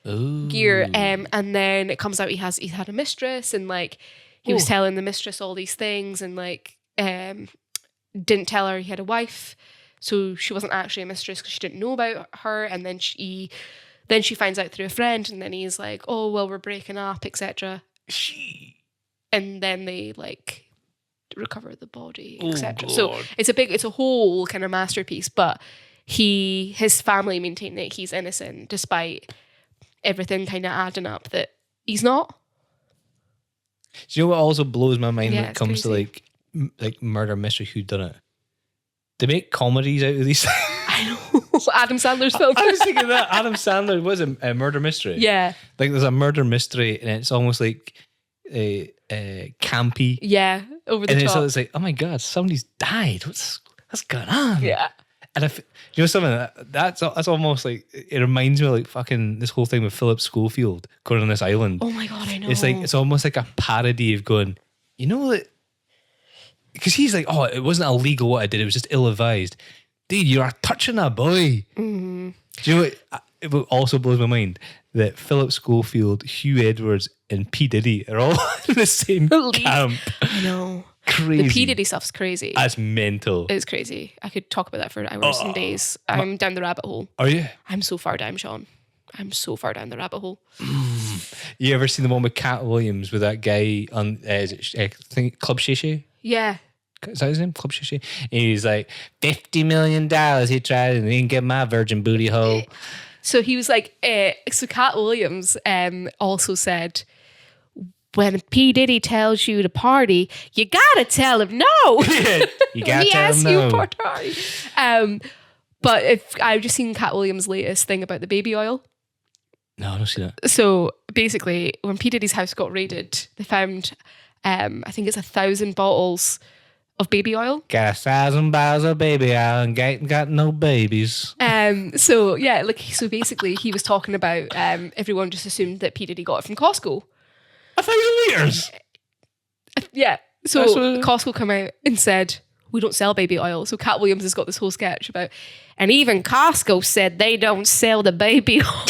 Ooh. gear. And then it comes out he had a mistress, and like he was telling the mistress all these things, and like didn't tell her he had a wife. So she wasn't actually a mistress because she didn't know about her. And then she finds out through a friend, and then he's like, oh well, we're breaking up, etc. And then they like recover the body, etc. So it's a whole kind of masterpiece. But his family maintain that he's innocent despite everything kind of adding up that he's not. Do you know what also blows my mind Yeah, when it it's comes crazy. to like murder mystery whodunit? They make comedies out of these. I know. Adam Sandler's film. I was thinking that Adam Sandler was a murder mystery. Yeah. Like there's a murder mystery and it's almost like campy. Yeah. Over the And top. it's like, oh my god, somebody's died. What's going on? Yeah. And you know something that's almost like it reminds me of like fucking this whole thing with Philip Schofield going on this island. Oh my god, I know. It's almost like a parody of going, you know that, because he's like, oh, it wasn't illegal what I did, it was just ill-advised. Dude, you are touching a boy. Mm-hmm. Do you know what? It also blows my mind that Philip Schofield, Hugh Edwards, and P Diddy are all in the same camp. I know. Crazy. The P Diddy stuff's crazy. That's mental. It's crazy. I could talk about that for hours and days. I'm down the rabbit hole. Are you? I'm so far down, Sean. I'm so far down the rabbit hole. You ever seen the one with Cat Williams with that guy on I think Club Shay Shay? Yeah. Is that his name? Club Shay Shay? And he's like, $50 million he tried and he didn't get my virgin booty hole. So he was like, so Cat Williams also said, when P. Diddy tells you to party, you gotta tell him no. You gotta he tell asks him you no. for party. But if I've just seen Cat Williams' latest thing about the baby oil. No, I don't see that. So basically, when P. Diddy's house got raided, they found, I think it's 1,000 bottles of baby oil. Got 1,000 bottles of baby oil and ain't got no babies. So yeah, so basically he was talking about everyone just assumed that P. Diddy got it from Costco. 1,000 litres? Yeah. So That's what- Costco come out and said, we don't sell baby oil. So Cat Williams has got this whole sketch about, and even Costco said they don't sell the baby oil.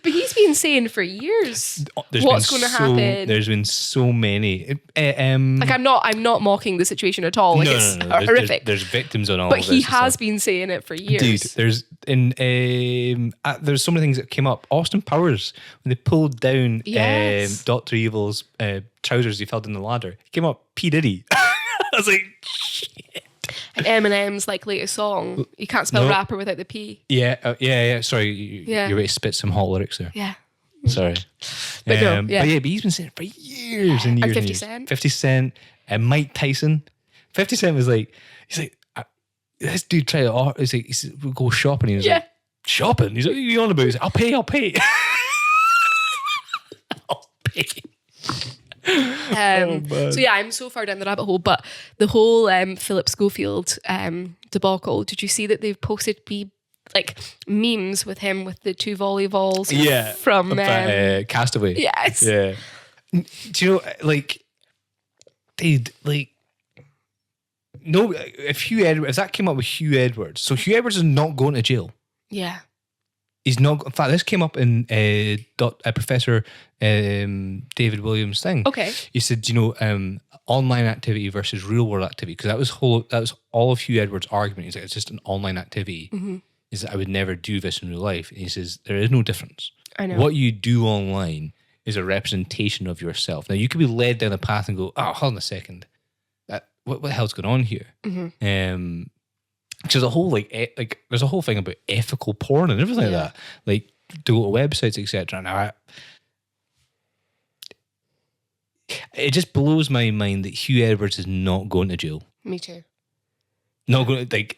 But he's been saying for years what's going to happen. There's been so many. Like I'm not mocking the situation at all. Like it's horrific. There's victims on all but of this. he and has stuff. been saying it for years. Dude, there's so many things that came up. Austin Powers, when they pulled down Yes. Dr. Evil's trousers he fell down the ladder, it came up P. Diddy. I was like, shit. And Eminem's like latest song, you can't spell No. rapper without the P. Yeah. Sorry, Yeah. you're ready to spit some hot lyrics there. Yeah. Sorry. But no, yeah. But he's been saying it for years and years. And 50 years. Cent. 50 Cent and Mike Tyson. 50 Cent was like, he's like, this dude tried to, he said, we'll go shopping. He was Yeah. like, shopping? He's like, what are you on about? He's like, I'll pay. I'll pay. So yeah, I'm so far down the rabbit hole. But the whole Philip Schofield debacle, did you see that they've posted like memes with him with the 2 volleyballs from Castaway. yes. Yeah. Do you know, like, dude, like, no, if that came up with Hugh Edwards, so Hugh Edwards is not going to jail. Yeah. He's not. In fact, this came up in Professor David Williams' thing. Okay. He said, online activity versus real world activity, because that was all of Hugh Edwards' argument. He's like, it's just an online activity. Mm-hmm. Is that I would never do this in real life. And he says there is no difference. I know. What you do online is a representation of yourself. Now you could be led down a path and go, oh, hold on a second, what the hell's going on here? Mm-hmm. There's a whole there's a whole thing about ethical porn and everything like that. Like to go to websites, etc. Now, it just blows my mind that Hugh Edwards is not going to jail. Me too. Not going to, like,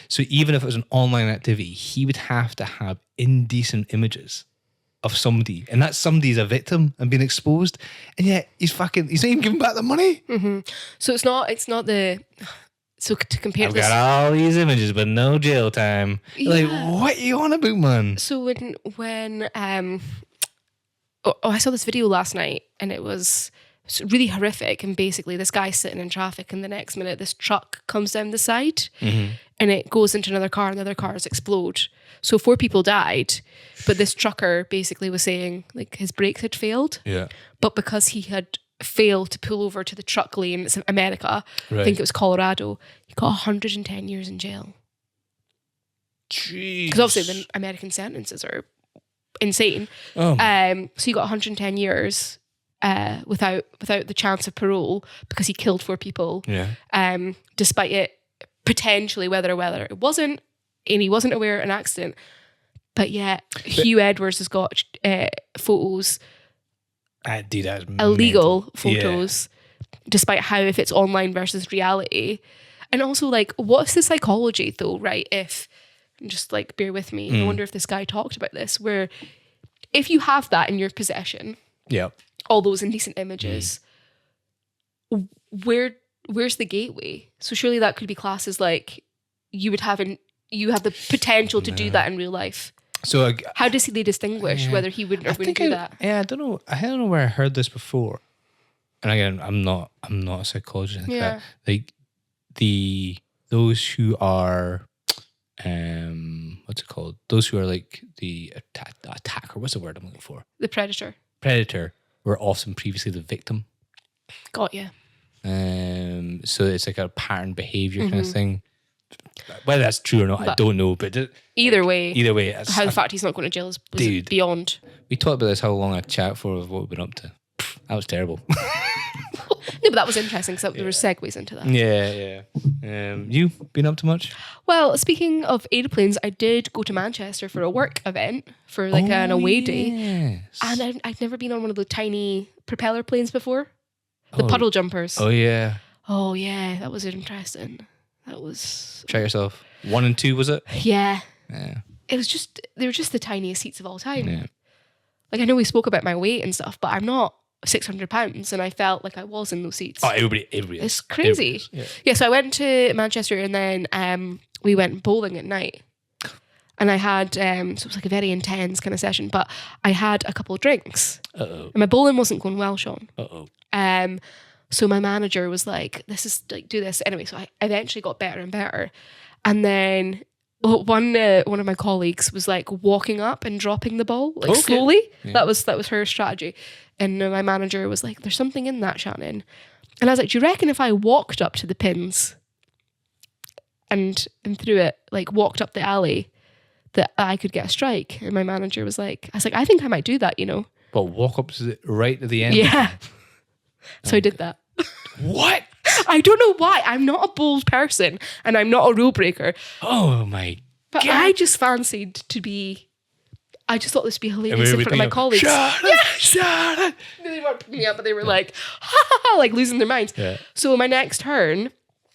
so even if it was an online activity, he would have to have indecent images of somebody, and that somebody's a victim and being exposed, and yet he's not even giving back the money. Mm-hmm. So it's not the So to compare I've this, got all these images, but no jail time. You're Yeah. like, what you on about, man? so when I saw this video last night, and it was really horrific. And basically, this guy's sitting in traffic, and the next minute, this truck comes down the side, and it goes into another car, and the other cars explode. So 4 people died, but this trucker basically was saying like his brakes had failed, Yeah. but because he had failed to pull over to the truck lane, it's in America, I Right. think it was Colorado, he got 110 years in jail. Jeez. Because obviously the American sentences are insane. Oh. So he got 110 years without the chance of parole because he killed 4 people. Yeah. Despite it potentially whether it wasn't, and he wasn't aware of an accident. But yet Hugh Edwards has got photos, Dude, that's illegal mental. photos, despite how if it's online versus reality. And also like, what's the psychology though, right? If, just like bear with me, I wonder if this guy talked about this, where if you have that in your possession, Yeah. all those indecent images, where's the gateway? So surely that could be classed as like you have the potential to do that in real life. So How does they distinguish whether he would or wouldn't do that? Yeah, I don't know. I don't know where I heard this before. And again, I'm not a psychologist. Like Yeah. that. Like those who are what's it called? Those who are like the attacker. What's the word I'm looking for? The predator. Predator were often previously the victim. Got you. So it's like a pattern behavior kind of thing. Whether that's true or not, I But don't know. But Either way, it's, how the fact he's not going to jail is Dude. beyond. we talked about this, how long I chat for of what we've been up to. That was terrible. No, but that was interesting because there were segues into that. Yeah. You been up to much? Well, speaking of aeroplanes, I did go to Manchester for a work event for like an away day. Yes. And I'd never been on one of the tiny propeller planes before. The Oh. puddle jumpers. Oh yeah. Oh, yeah, that was interesting. That was... Try yourself. 1 and 2 was it? Yeah. Yeah. It was just... They were just the tiniest seats of all time. Yeah. Like, I know we spoke about my weight and stuff, but I'm not 600 pounds, and I felt like I was in those seats. Oh, everybody. It's crazy. Yeah, so I went to Manchester, and then we went bowling at night. And I had, so it was like a very intense kind of session, but I had a couple of drinks. Uh-oh. And my bowling wasn't going well, Sean. Uh-oh. So my manager was like, this is like, do this. Anyway, so I eventually got better and better. And then one of my colleagues was like walking up and dropping the ball like Okay. slowly. Yeah. That was her strategy. And my manager was like, there's something in that, Shannon. And I was like, do you reckon if I walked up to the pins and threw it, like walked up the alley, that I could get a strike? And my manager was like, I was like, I think I might do that, you know? But walk up to right at the end. Yeah. So I did that. What? I don't know why. I'm not a bold person and I'm not a rule breaker. Oh my But God. I just fancied to be... I just thought this would be hilarious in front of my colleagues. Shut it. They weren't picking me up, but they were like, ha ha ha, like losing their minds. Yeah. So my next turn,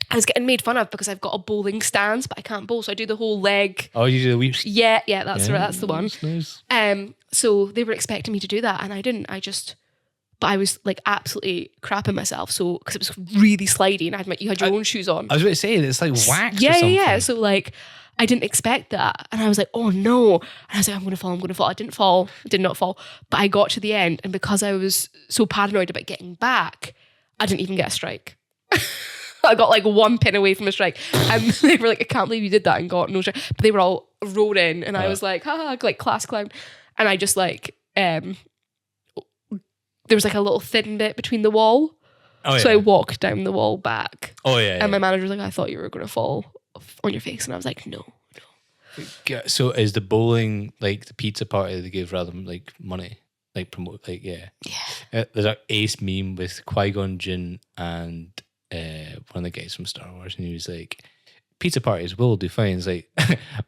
I was getting made fun of because I've got a bowling stance, but I can't bowl. So I do the whole leg. Oh, you do the weeps. Yeah, that's right. That's the one. Nice. So they were expecting me to do that, and I didn't. But I was like absolutely crapping myself. So because it was really slidey, and you had your own shoes on. I was about to say, it's like wax or Yeah, something. yeah. So like, I didn't expect that, and I was like, oh no. And I was like, I'm gonna fall. I didn't fall. I did not fall. But I got to the end, and because I was so paranoid about getting back, I didn't even get a strike. I got like 1 pin away from a strike, and they were like, I can't believe you did that and got no strike. But they were all roaring, and I was like, ha, like class clown. And I just like, there was like a little thin bit between the wall. Oh, yeah. So I walked down the wall back. Oh, yeah. And my manager was like, I thought you were going to fall on your face. And I was like, no. So is the bowling like the pizza party they give rather than like money? Like promote, like, yeah. There's an ace meme with Qui-Gon Jinn and one of the guys from Star Wars, and he was like, pizza parties will do fine. It's like,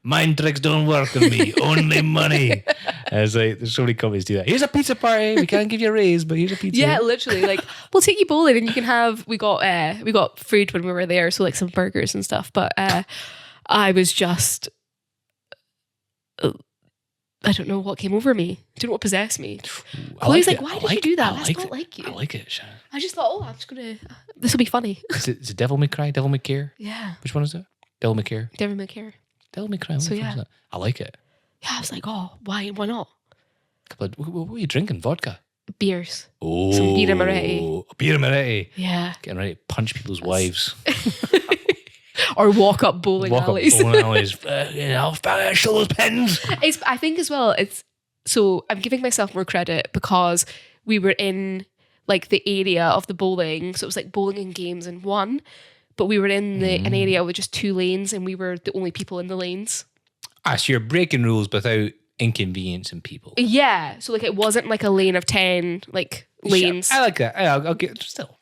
mind tricks don't work on me, only money. And it's like, there's so many companies do that. Here's a pizza party. We can't give you a raise, but here's a pizza. Yeah, literally. Like, we'll take you bowling and you can have, we got food when we were there. So like some burgers and stuff. But I was just I don't know what came over me. I don't know what possessed me. I Chloe's like like, it. why did you do that? That's like not it. like you. I like it, Shannon. I just thought, I'm just going to, this will be funny. Is it Devil May Cry? Devil May Care? Yeah. Which one is it? Devil May Care? Never may care. Devil May Cry. Which one is that? I like it. Yeah, I was like, why not? What are you drinking? Vodka? Beers. Oh. Some Birra Moretti. Birra Moretti. Yeah. Getting ready to punch people's wives. Or walk up bowling alleys. Bowling alleys. Show those pens. I think as well, so I'm giving myself more credit because we were in like the area of the bowling. So it was like bowling and games in one, but we were in an area with just 2 lanes and we were the only people in the lanes. So you're breaking rules without inconveniencing people. Yeah. So like it wasn't like a lane of 10 like lanes. I like that. I'll get still.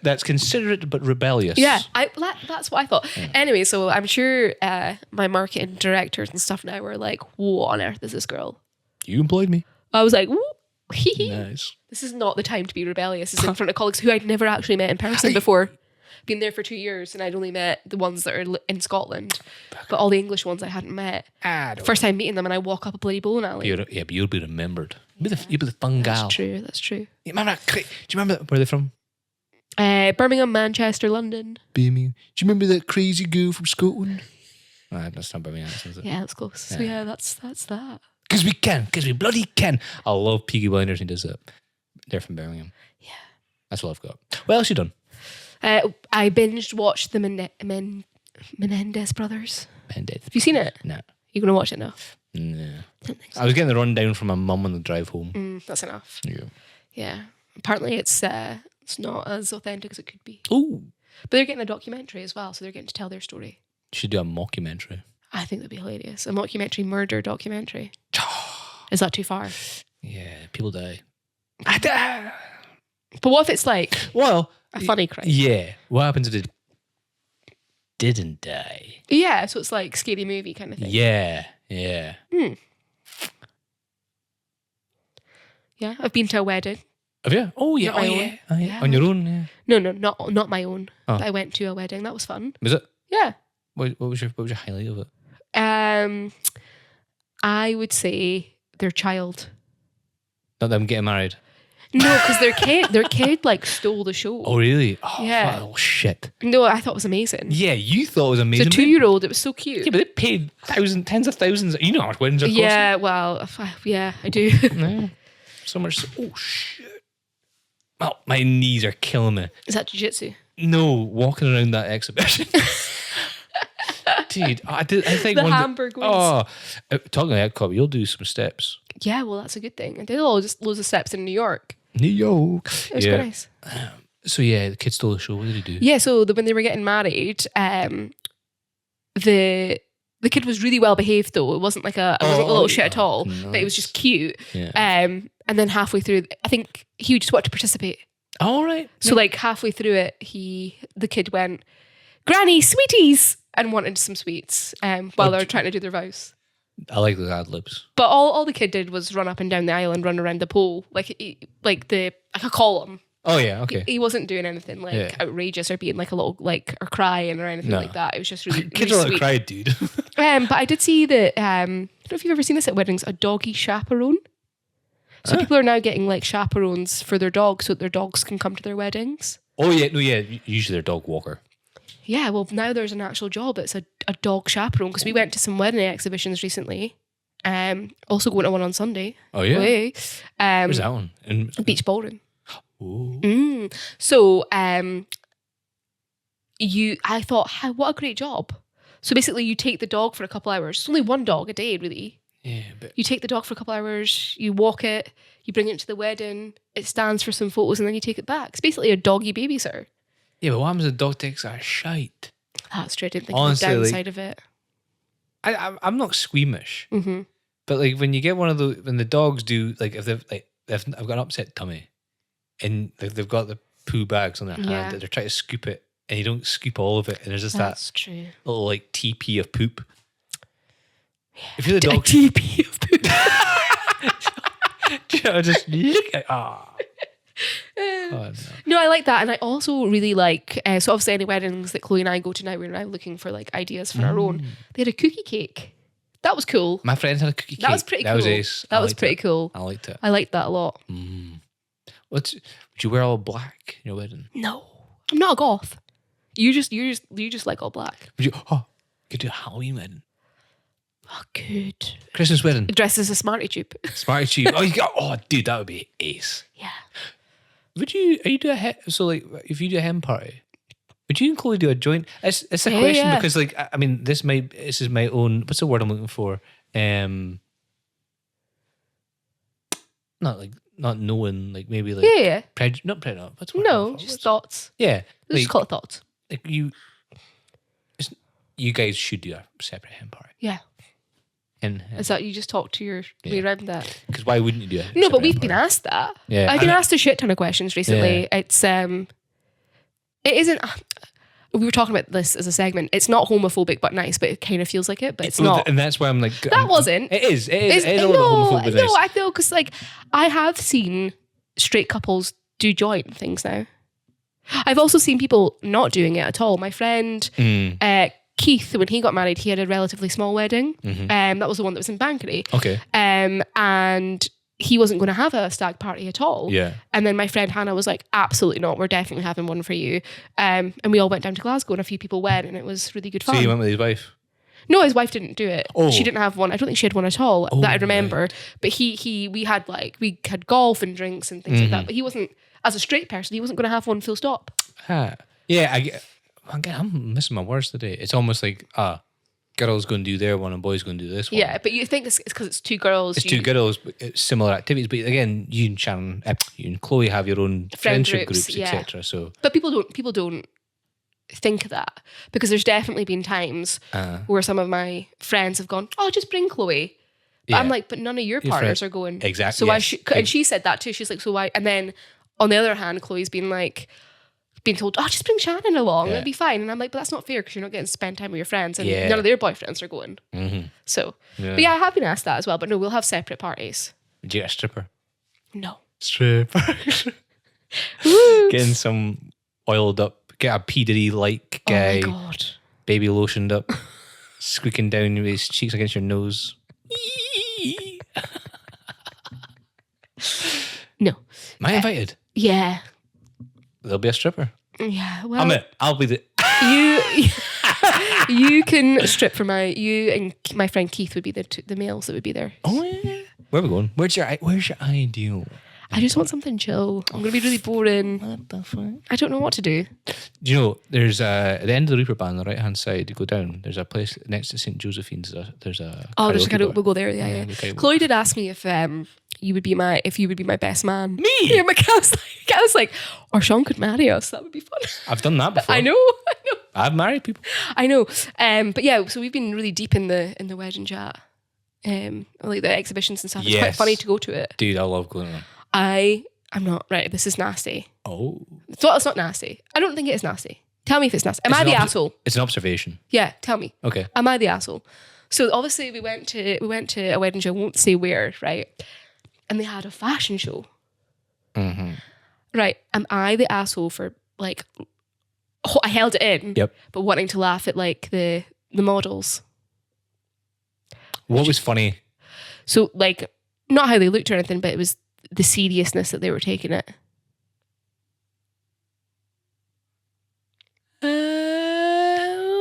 That's considerate but rebellious. Yeah, that's what I thought. Anyway, so I'm sure my marketing directors and stuff now were like, what on earth is this girl? You employed me. I was like, woo, hee hee. Nice. This is not the time to be rebellious. It's in front of colleagues who I'd never actually met in person before. Been there for 2 years and I'd only met the ones that are in Scotland. But all the English ones I hadn't met. First time meeting them and I walk up a bloody bowling alley. But you'll be remembered. You'll be the fun gal. That's true. You remember that? Do you remember that? Where are they from? Birmingham, Manchester, London. Birmingham. Do you remember that crazy girl from Scotland? That's not Birmingham, is it? Yeah, that's close. So yeah, that's that. Because we can. Because we bloody can. I love Peaky Blinders when he does that. They're from Birmingham. Yeah. That's all I've got. What else you done? I binged watched the Menendez brothers. Menendez. Have you seen it? No. You're going to watch it now? No. Don't think so. I was getting the rundown from my mum on the drive home. That's enough. Yeah. Yeah. Apparently it's not as authentic as it could be. Oh. But they're getting a documentary as well, so they're getting to tell their story. You should do a mockumentary. I think that'd be hilarious. A mockumentary murder documentary. Is that too far? Yeah, people die. But what if it's like a funny crime? Yeah. What happens if it didn't die? Yeah, so it's like scary movie kind of thing. Yeah. Yeah, I've been to a wedding. Have you? Oh yeah. Not my own. Oh, yeah. On your own, yeah. No, not my own. Oh. But I went to a wedding. That was fun. Was it? Yeah. What was your highlight of it? I would say their child. Not them getting married. No, because their kid like stole the show. Oh really? Oh, Yeah. Oh shit. No, I thought it was amazing. Yeah, you thought it was amazing. It's a 2-year-old. It was so cute. Yeah, but they paid tens of thousands. You know how much weddings are costing? Yeah, well, yeah, I do. Yeah. So much. Oh shit. Oh, my knees are killing me. Is that jiu-jitsu? No, walking around that exhibition. Dude, I think The one Hamburg ones. Talking about Cobby, you'll do some steps. Yeah, well, that's a good thing. I did loads of steps in New York. New York. It was quite nice. So yeah, the kid stole the show. What did he do? Yeah, so when they were getting married, the kid was really well behaved though. It wasn't like a little shit at all, but it was just cute. Yeah. And then halfway through, I think he just wanted to participate. All right. So like halfway through it, the kid went, "Granny, sweeties," and wanted some sweets while they were trying to do their vows. I like those ad libs. But all the kid did was run up and down the aisle and run around the pole like a column. Oh yeah, okay. He wasn't doing anything like outrageous or being like a little or crying or anything like that. It was just really, Kids really are like sweet. cry, dude. But I did see that. I don't know if you've ever seen this at weddings. A doggy chaperone. So people are now getting like chaperones for their dogs so that their dogs can come to their weddings. Oh yeah, no yeah. Usually they're dog walker. Yeah, well now there's an actual job. It's a dog chaperone because we went to some wedding exhibitions recently. Also going to one on Sunday. Oh yeah. Way. Where's that one? In Beach Ballroom. Oh. So I thought, what a great job. So basically you take the dog for a couple hours. It's only one dog a day, really. Yeah, but You take the dog for a couple hours, you walk it, you bring it to the wedding, it stands for some photos, and then you take it back. It's basically a doggy babysitter. yeah, but what happens if the dog takes a shite? That's true. I didn't think Honestly, of the like- downside of it. I'm not squeamish, Mm-hmm. but like when you get one of the when the dogs do like if I've got an upset tummy, and they've got the poo bags on their hand, Yeah. and they're trying to scoop it, and you don't scoop all of it, and there's just That's true. that little like TP of poop. If you're the A dog, TP of poop. just look at oh no. No, I like that. And I also really like, so obviously any weddings that Chloe and I go to now, we're now looking for like ideas for our own. They had a cookie cake. That was cool. My friends had a cookie cake. That was pretty cool. That was ace. That I was liked pretty it. cool. I liked it. I liked that a lot. Would you wear all black in your wedding? No, I'm not a goth. You just like all black. Would you? Oh, you could do a Halloween wedding, Oh, good. Christmas wedding, Dressed as a Smarty Tube. Smarty Tube. Oh, you got. Oh, dude, that would be ace. Yeah. Would you? Are you do a so like if you do a hen party? Would you and Chloe do a joint? It's a Yeah, question yeah. because like I mean this is my own. What's the word I'm looking for? Not knowing, like maybe like Yeah. not prejudice. What's the word I'm No, looking for? just thoughts. Yeah, Let's just call it thoughts. like you guys should do a separate hen party. Yeah. And Is that you just talk to your way around that? because why wouldn't you do it? No, but we've been asked that. Yeah, I've been and asked a shit ton of questions recently. It's it isn't. We were talking about this as a segment. It's not homophobic, but nice. But it kind of feels like it. But it's not. and that's why I'm like That wasn't. It is. It is a little bit homophobic. No, I feel because like I have seen straight couples do joint things now. I've also seen people not doing it at all. My friend Keith, when he got married, he had a relatively small wedding. That was the one that was in Bankery. Okay. And he wasn't going to have a stag party at all. Yeah. And then my friend Hannah was like, absolutely not. We're definitely having one for you. And we all went down to Glasgow and a few people went and it was really good fun. So you went with his wife? No, his wife didn't do it. Oh. She didn't have one. I don't think she had one at all that I remember. But we had golf and drinks and things like that. But he wasn't, as a straight person, he wasn't going to have one full stop. Yeah, I'm missing my words today. It's almost like girls going to do their one and boys going to do this one. Yeah, but you think it's because it's two girls. It's two girls, but it's similar activities. But again, you and Shannon, you and Chloe have your own friendship groups, yeah. etc. So, But people don't think of that because there's definitely been times where some of my friends have gone, oh, just bring Chloe. But I'm like, but none of your partners friend- are going. Exactly, So why yes. and she said that too. She's like, so why? And then on the other hand, Chloe's been told, oh, just bring Shannon along. Yeah. It'll be fine. And I'm like, but that's not fair because you're not getting to spend time with your friends and Yeah. none of their boyfriends are going. So, but yeah, I have been asked that as well. But no, we'll have separate parties. Did you get a stripper? No. Stripper. Woo. Getting some oiled up, get a P. Diddy like guy, Oh my God. baby lotioned up, squeaking down with his cheeks against your nose. No. Am I invited? Yeah. There'll be a stripper. Yeah. Well, I'll be the. you can strip for you and my friend Keith would be the males that would be there. Oh yeah. Where are we going? Where's your ideal? I just want something chill. I'm going to be really boring. What the fuck? I don't know what to do. Do you know there's at the end of the Reaper Band on the right hand side? You go down. There's a place next to St Josephine's. There's a There's karaoke bar. we'll go there. Yeah. the karaoke. Chloe did ask me if you would be my best man. Me? Yeah, I was like, or Sean could marry us. That would be fun. I've done that before. I know. I've married people. I know. But yeah, so we've been really deep in the wedding chat. Like the exhibitions and stuff. It's quite Yes. funny to go to it. Dude, I love going on. I'm not right. This is nasty. Oh. It's not nasty. I don't think it is nasty. Tell me if it's nasty. Am I the asshole? It's an observation. Yeah, tell me. Okay. Am I the asshole? So obviously we went to a wedding show. I won't say where, right? And they had a fashion show. Right. Am I the asshole for like? I held it in. Yep. But wanting to laugh at like the models. What was funny? So like, not how they looked or anything, but it was the seriousness that they were taking it.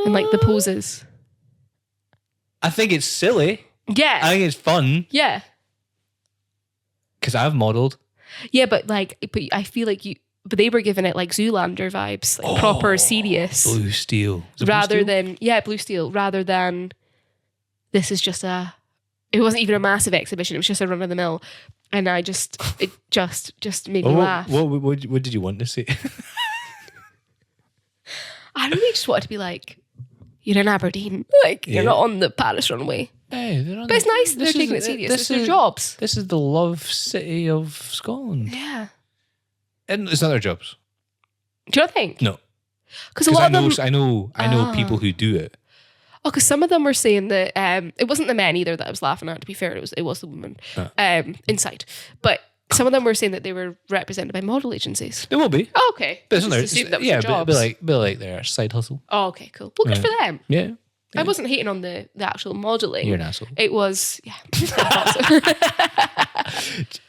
And like the poses. I think it's silly. Yeah. I think it's fun Yeah. because I've modelled. Yeah, but I feel like but they were giving it like Zoolander vibes, like proper serious. Blue Steel. Is it Blue Rather Steel? than, Blue Steel, rather than this is just it wasn't even a massive exhibition, it was just a run of the mill. And it just made me laugh. What did you want to see? I really just wanted to be like, you're in Aberdeen. Like, you're not on the Paris runway. Hey, they're on But it's nice that they're taking it serious. It's their jobs. This is the love city of Scotland. Yeah. And it's not their jobs. Do you not think? No. Because a lot of them... I know people who do it. Oh, because some of them were saying that it wasn't the men either that I was laughing at. To be fair, it was the women inside. But some of them were saying that they were represented by model agencies. They will be. Oh, okay. But Just it's not assumed that was yeah, their but jobs. be like their side hustle. Oh, okay, cool. Well, good for them. Yeah. I wasn't hating on the actual modelling. You're an asshole. It was, yeah.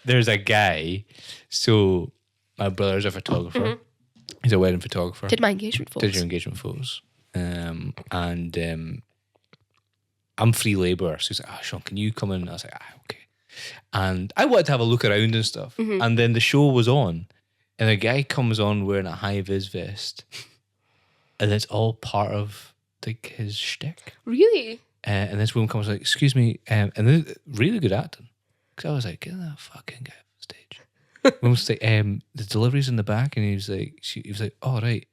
There's a guy. So my brother's a photographer. He's a wedding photographer. Did my engagement photos. Did your engagement photos. I'm free labour. So he's like, Sean, can you come in? And I was like, okay. And I wanted to have a look around and stuff. And then the show was on. And a guy comes on wearing a high-vis vest. And it's all part of like his shtick. Really? And this woman comes like, excuse me. And then really good acting. Because I was like, get that fucking guy off the stage. Woman was like, the delivery's in the back. And he was like, oh, right.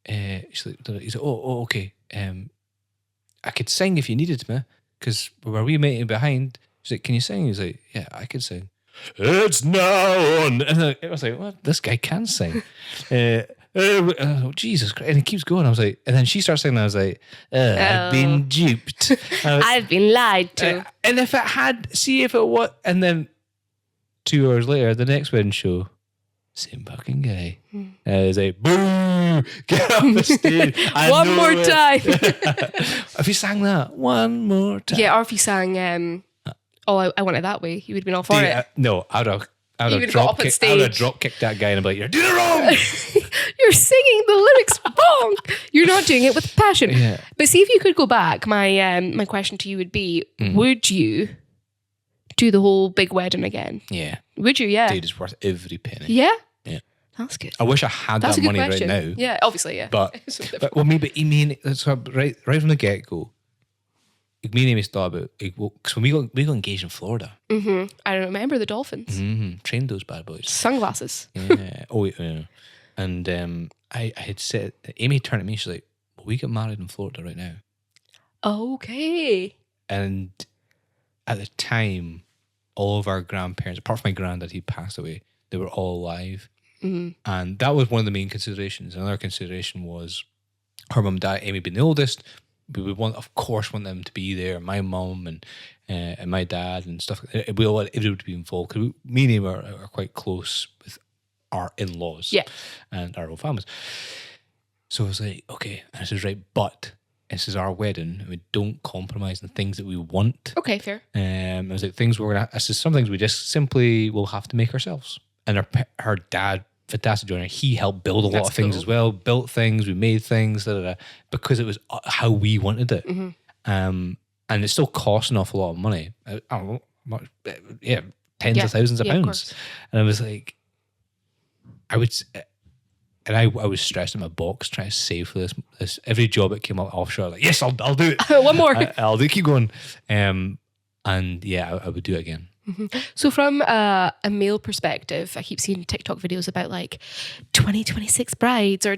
He's like, oh, okay. I could sing if you needed me. Because were we meeting behind? He's like, can you sing? He's like, yeah, I could sing. It's now on. And I was like, well, this guy can sing. Jesus Christ. And he keeps going. I was like, and then she starts singing. I was like, I've been duped. I've been lied to. And if it was, and then 2 hours later, the next wedding show, same fucking guy. I was like, boo, get off the stage. One more time. If he sang that, one more time. Yeah, or if he sang, I Want It That Way, he would have been all for it. No, I would have would've got up on stage. drop kicked that guy and I'd be like, you're doing it wrong. You're singing the lyrics wrong. You're not doing it with passion. Yeah. But see, if you could go back, my question to you would be, would you do the whole big wedding again? Yeah. Would you? Yeah. Dude, it's worth every penny. Yeah? Yeah. That's good. I wish I had That's that a good money question. right now. Yeah, obviously, yeah. But he mean that's right from the get go. Me and Amy thought about because when we got engaged in Florida. I remember the dolphins. Trained those bad boys. Sunglasses. Yeah. Yeah. And I had said, Amy turned to me. She's like, well, "We get married in Florida right now." Okay. And at the time, all of our grandparents, apart from my granddad, he passed away. They were all alive. And that was one of the main considerations. Another consideration was her mum and dad, Amy being the oldest. We would of course want them to be there. My mum and my dad and stuff. We all want everyone to be involved because me and Amy are quite close with our in-laws and our own families. So I was like, okay, and this is right, but this is our wedding. We don't compromise on things that we want. Okay, fair. I was like, things we're gonna. This is some things we just simply will have to make ourselves. And her dad, fantastic joiner, he helped build a lot of things as well. Built things, we made things, because it was how we wanted it. And it's still costing an awful lot of money. I don't know, much, tens of thousands of pounds. And I was like, I was stressed in my box trying to save for this. Every job that came up offshore, like, yes, I'll do it. One more. I'll do. Keep going. And yeah, I would do it again. So from a male perspective, I keep seeing TikTok videos about like 2026 brides or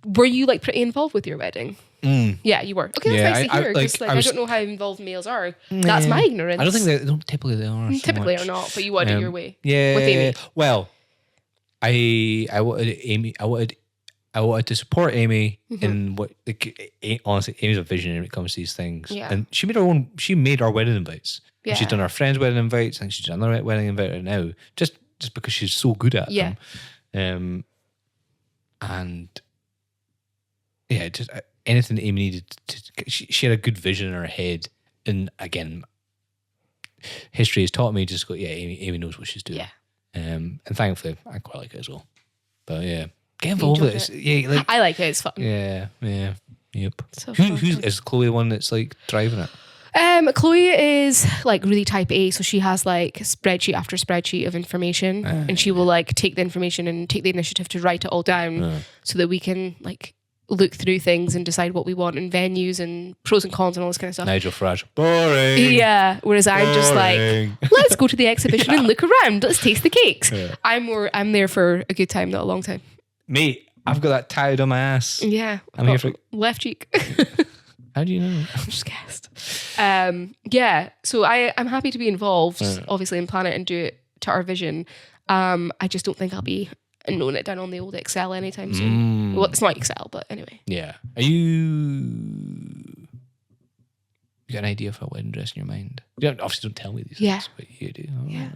were you like pretty involved with your wedding? Yeah, you were. Okay, that's nice to hear. Because I don't know how involved males are. That's my ignorance. I don't think they don't typically they are. Typically are not, but you want it your way. Yeah. With Amy. Well, I wanted Amy. I wanted to support Amy in what. Honestly, Amy's a visionary when it comes to these things. Yeah. And she made our wedding invites. Yeah. She's done our friends' wedding invites. I think she's done another wedding invite right now. Just because she's so good at them. And yeah, just anything Amy needed she had a good vision in her head. And again, history has taught me just go, yeah, Amy knows what she's doing. Yeah. And thankfully, I quite like it as well. But yeah, get involved with it. Yeah, like, I like it. It's fun. Yeah. Yep. So Is Chloe the one that's like driving it? Chloe is like really type A, so she has like spreadsheet after spreadsheet of information, and she will like take the information and take the initiative to write it all down so that we can like look through things and decide what we want and venues and pros and cons and all this kind of stuff. Nigel Farage. Boring. Yeah. Whereas I'm just like, let's go to the exhibition and look around. Let's taste the cakes. Yeah. I'm there for a good time, not a long time. Mate, I've got that tied on my ass. Yeah. I'm here for left cheek. How do you know? I'm just guessed. Yeah. So I'm happy to be involved, obviously, and plan it and do it to our vision. I just don't think I'll be noting it down on the old Excel anytime soon. Well, it's not Excel, but anyway. Yeah. Are you got an idea for a wedding dress in your mind? You obviously don't tell me these things, but you do. Yeah.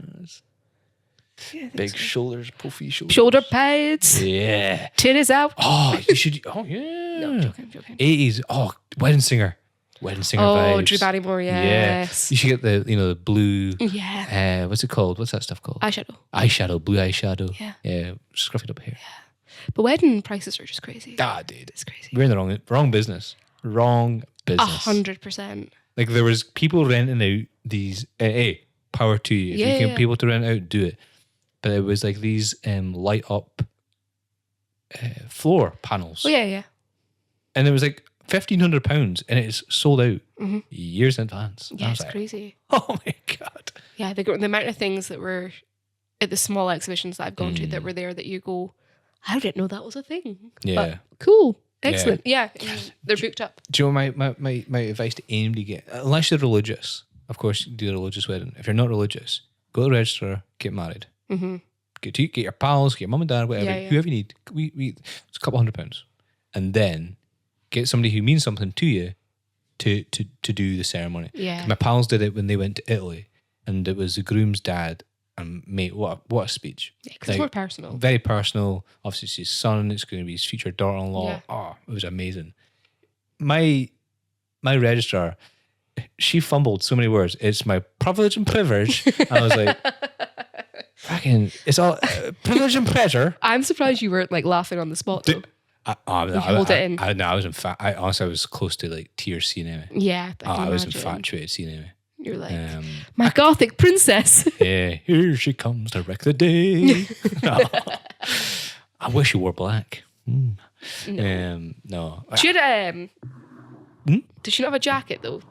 Big shoulders, puffy shoulders. Shoulder pads. Yeah. Titties out. Oh, you should. Oh, yeah. No, I'm joking. 80s. Oh, wedding singer. wedding singer Oh, vibes. Drew Barrymore, yes. Yeah. You should get the blue. Yeah. What's it called? What's that stuff called? Eyeshadow. Blue eyeshadow. Yeah. Yeah. Scruffy up hair. But wedding prices are just crazy. Ah, dude. It's crazy. We're in the wrong business. Wrong business. 100%. Like there was people renting out these. Hey, power to you. If you can get people to rent out, do it. But it was like these light up floor panels. Oh, yeah. And it was like £1,500 and it's sold out years in advance. Yeah, it's crazy. Oh my God. Yeah, the amount of things that were at the small exhibitions that I've gone to that were there that you go, I didn't know that was a thing. Yeah. But cool. Excellent. Yeah. They're booked up. Do you know my advice to anybody get, unless you're religious, of course, do a religious wedding. If you're not religious, go to the registrar, get married. Mm-hmm. Get your pals, get your mum and dad, whatever, whoever you need. It's a couple £100. And then get somebody who means something to you to do the ceremony. Yeah. My pals did it when they went to Italy, and it was the groom's dad. And mate, what a speech! Yeah, because it's more personal. Very personal. Obviously, it's his son. It's going to be his future daughter-in-law. Yeah. Oh, it was amazing. My registrar, she fumbled so many words. It's my privilege and privilege. I was like, fucking, it's all privilege and pleasure. I'm surprised you weren't like laughing on the spot though. Hold it in. I was honestly, I was close to like tears seeing it. Yeah, I was infatuated seeing it. You're like, my gothic princess. Yeah, here she comes to wreck the day. I wish you wore black. No. Did she not have a jacket though?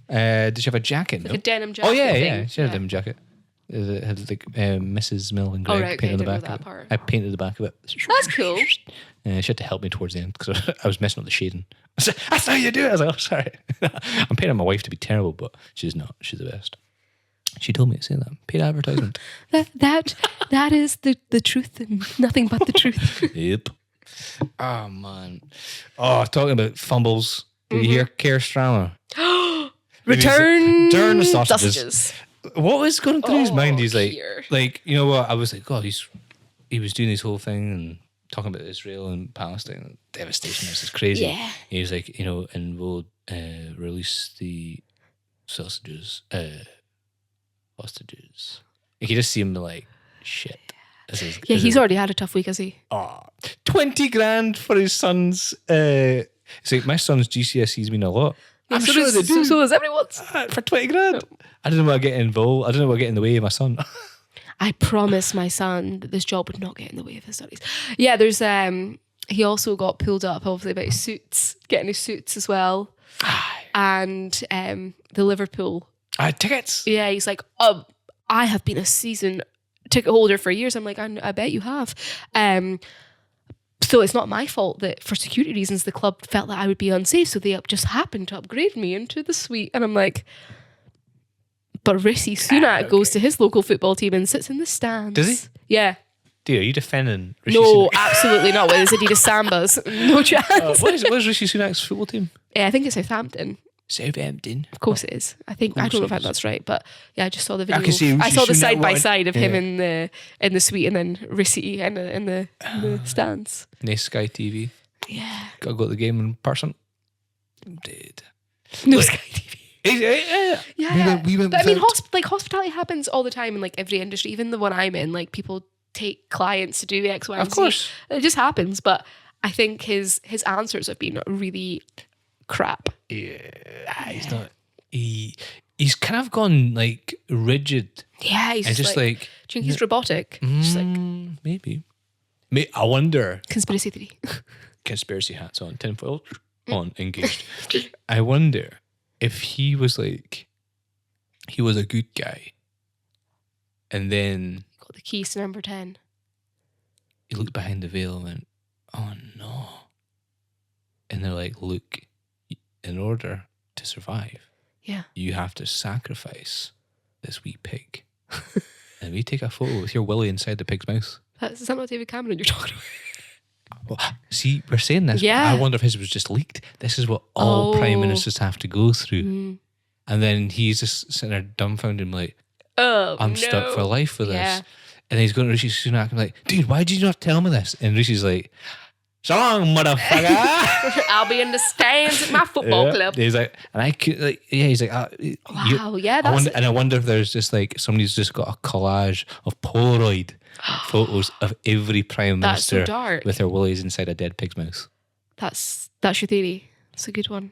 Did she have a jacket? Like a denim jacket. Oh yeah. She had a denim jacket. It had like Mrs. Mill and Greg painted on the back of it. I painted the back of it. That's cool. She had to help me towards the end because I was messing up the shading. I said, that's how you do it. I was like, oh, sorry. I'm paying my wife to be terrible, but she's not. She's the best. She told me to say that. Paid advertisement. that is the truth and nothing but the truth. Yep. Oh, man. Oh, talking about fumbles. Did you hear Keir Starmer? Return the sausages. What was going through his mind? He's like, you know what? I was like, God, he was doing this whole thing and talking about Israel and Palestine. Devastation. This is crazy. Yeah. He was like, and we'll release the hostages. You can just see him like, shit. He's already had a tough week, has he? 20 grand for his son's. It's like my son's GCSEs mean a lot. I'm sure they do. So is everyone's. For 20 grand. I didn't want to get involved. I didn't want to get in the way of my son. I promised my son that this job would not get in the way of his studies. Yeah, there's he also got pulled up obviously about his suits, getting his suits as well. And the Liverpool tickets. Yeah, he's like, I have been a season ticket holder for years. I'm like, I bet you have. So it's not my fault that for security reasons the club felt that I would be unsafe, so they just happened to upgrade me into the suite. And I'm like, but Rishi Sunak goes to his local football team and sits in the stands. Does he? Yeah. Dude, are you defending Rishi No, Sunak? absolutely not. With his Adidas Sambas. No chance. What is Rishi Sunak's football team? Yeah, I think it's Southampton. Southampton. Of course it is. I don't know if that's right, but yeah, I just saw the video. I saw the side by side of him in the suite and then Rishi in the stands. Nice Sky TV. Yeah. Gotta go to the game in person. Dude. No Sky TV. Yeah. We went but I mean, hospitality happens all the time in like every industry, even the one I'm in. Like people take clients to do X, Y, and Z. Of course, it just happens. But I think his answers have been really crap. Yeah, he's not. He's kind of gone like rigid. Yeah, he's just like do you think he's robotic? Just like maybe. I wonder. Conspiracy theory. Conspiracy hats on, tinfoil on, engaged. I wonder if he was a good guy, and then got the keys to number 10. He looked behind the veil and went, "Oh no!" And they're like, "Look, in order to survive, you have to sacrifice this wee pig." And we take a photo with your willy inside the pig's mouth. Is that not David Cameron you're talking about? Well, see, we're saying this. Yeah. I wonder if his was just leaked. This is what all prime ministers have to go through. And then he's just sitting there dumbfounded and like, I'm stuck for life with this. And then he's going to Rishi Sunak and like, dude, why did you not tell me this? And Rishi's like, So long, motherfucker. I'll be in the stands at my football club. He's like, and I could, like, yeah, he's like, Wow, yeah, that's I wonder if there's just like somebody's just got a collage of Polaroid photos of every prime That's so minister dark. with their willies inside a dead pig's mouth. That's your theory. It's a good one.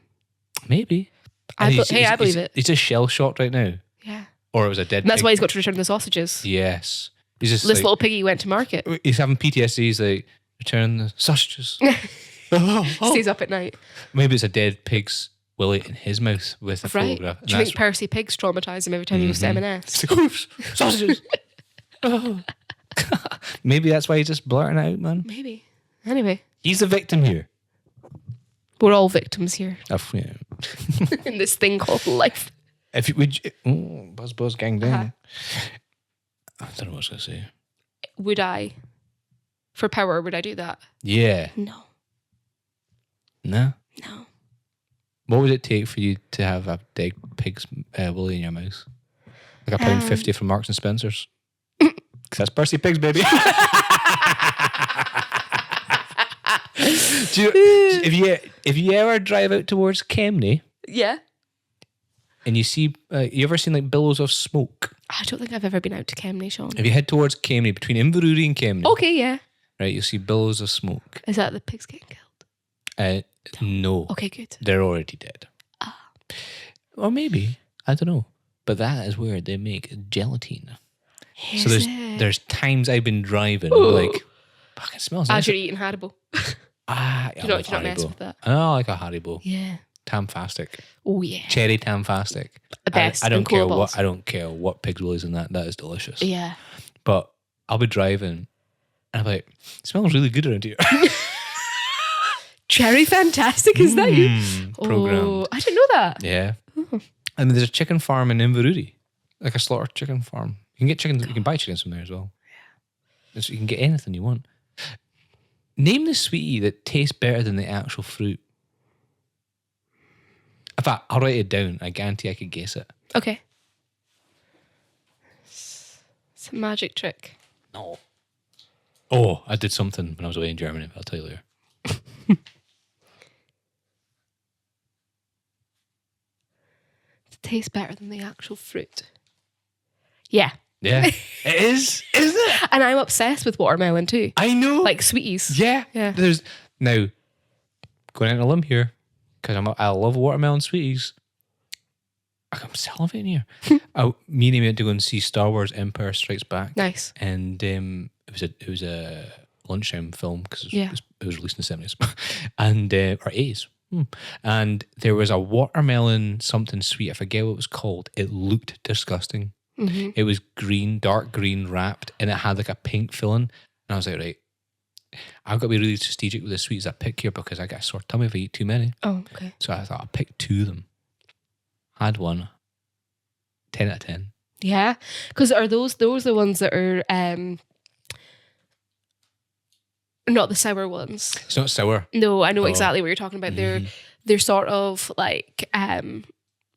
Maybe. I And believe it. He's just shell shocked right now, Yeah. or it was a dead. And that's pig. why he's got to return the sausages. Yes, he's just This like, little piggy went to market. he's having PTSD. He's like, return the sausages. Oh. Stays up at night. Maybe it's a dead pig's willy in his mouth with a Right. photograph. Do you think Percy Pigs traumatise him every time he goes to M&S? Sausages. Oh. Maybe that's why he's just blurting out, man. Maybe. Anyway, He's the victim here. we're all victims here Yeah. in this thing called life. If you would, buzz, gang down. I don't know what I was gonna say. Would I, for power, would I do that? Yeah. No. No. No. What would it take for you to have a dead pig's willy in your mouth? Like £1.50 from Marks and Spencers. Because that's Percy Pigs, baby. Do you, if you ever drive out towards Kemney Yeah. and you see, you ever seen like billows of smoke? I don't think I've ever been out to Kemney, Sean. If you head towards Kemney, between Inverurie and Kemney, Okay, yeah. right, you'll see billows of smoke. Is that the pigs getting killed? No. Okay, good. They're already dead. Or maybe. I don't know. But that is where they make gelatine. So there's times I've been driving, like, fucking smells As nice. you're eating Haribo. I You're not love messing Haribo. with that. I like a Haribo. Yeah. Tamfastic. Oh, yeah. Cherry Tamfastic. The best. I don't and care cool what balls. I don't care what pig's willies in that. That is delicious. Yeah. But I'll be driving and I'm like, it smells really good around here. Cherry Fantastic, is that you? Programmed. Oh, I didn't know that. Yeah. And there's a chicken farm in Inverurie. Like a slaughtered chicken farm. You can get chickens, you can buy chickens from there as well. Yeah. So you can get anything you want. Name the sweetie that tastes better than the actual fruit. In fact, I'll write it down. I guarantee I could guess it. Okay. It's a magic trick. No. Oh, I did something when I was away in Germany. I'll tell you later. It tastes better than the actual fruit. Yeah. Yeah. It is, isn't it? And I'm obsessed with watermelon too. I know. Like sweeties. yeah. Yeah. There's now going out on a limb here because I love watermelon sweeties. I'm salivating here. Me and Amy went to go and see Star Wars: Empire Strikes Back. Nice. And it was a lunchtime film because Yeah. it was released in the 70s and or 80s. And there was a watermelon something sweet. I forget what it was called. It looked disgusting. Mm-hmm. It was green, dark green wrapped, and it had like a pink filling. And I was like, right, I've got to be really strategic with the sweets I pick here because I get a sore tummy if I eat too many. Oh, okay. So I thought I'll pick 2 of them. Had one. 10 out of 10. Yeah. Because are those the ones that are not the sour ones? It's not sour. No, I know Oh. exactly what you're talking about. They're sort of like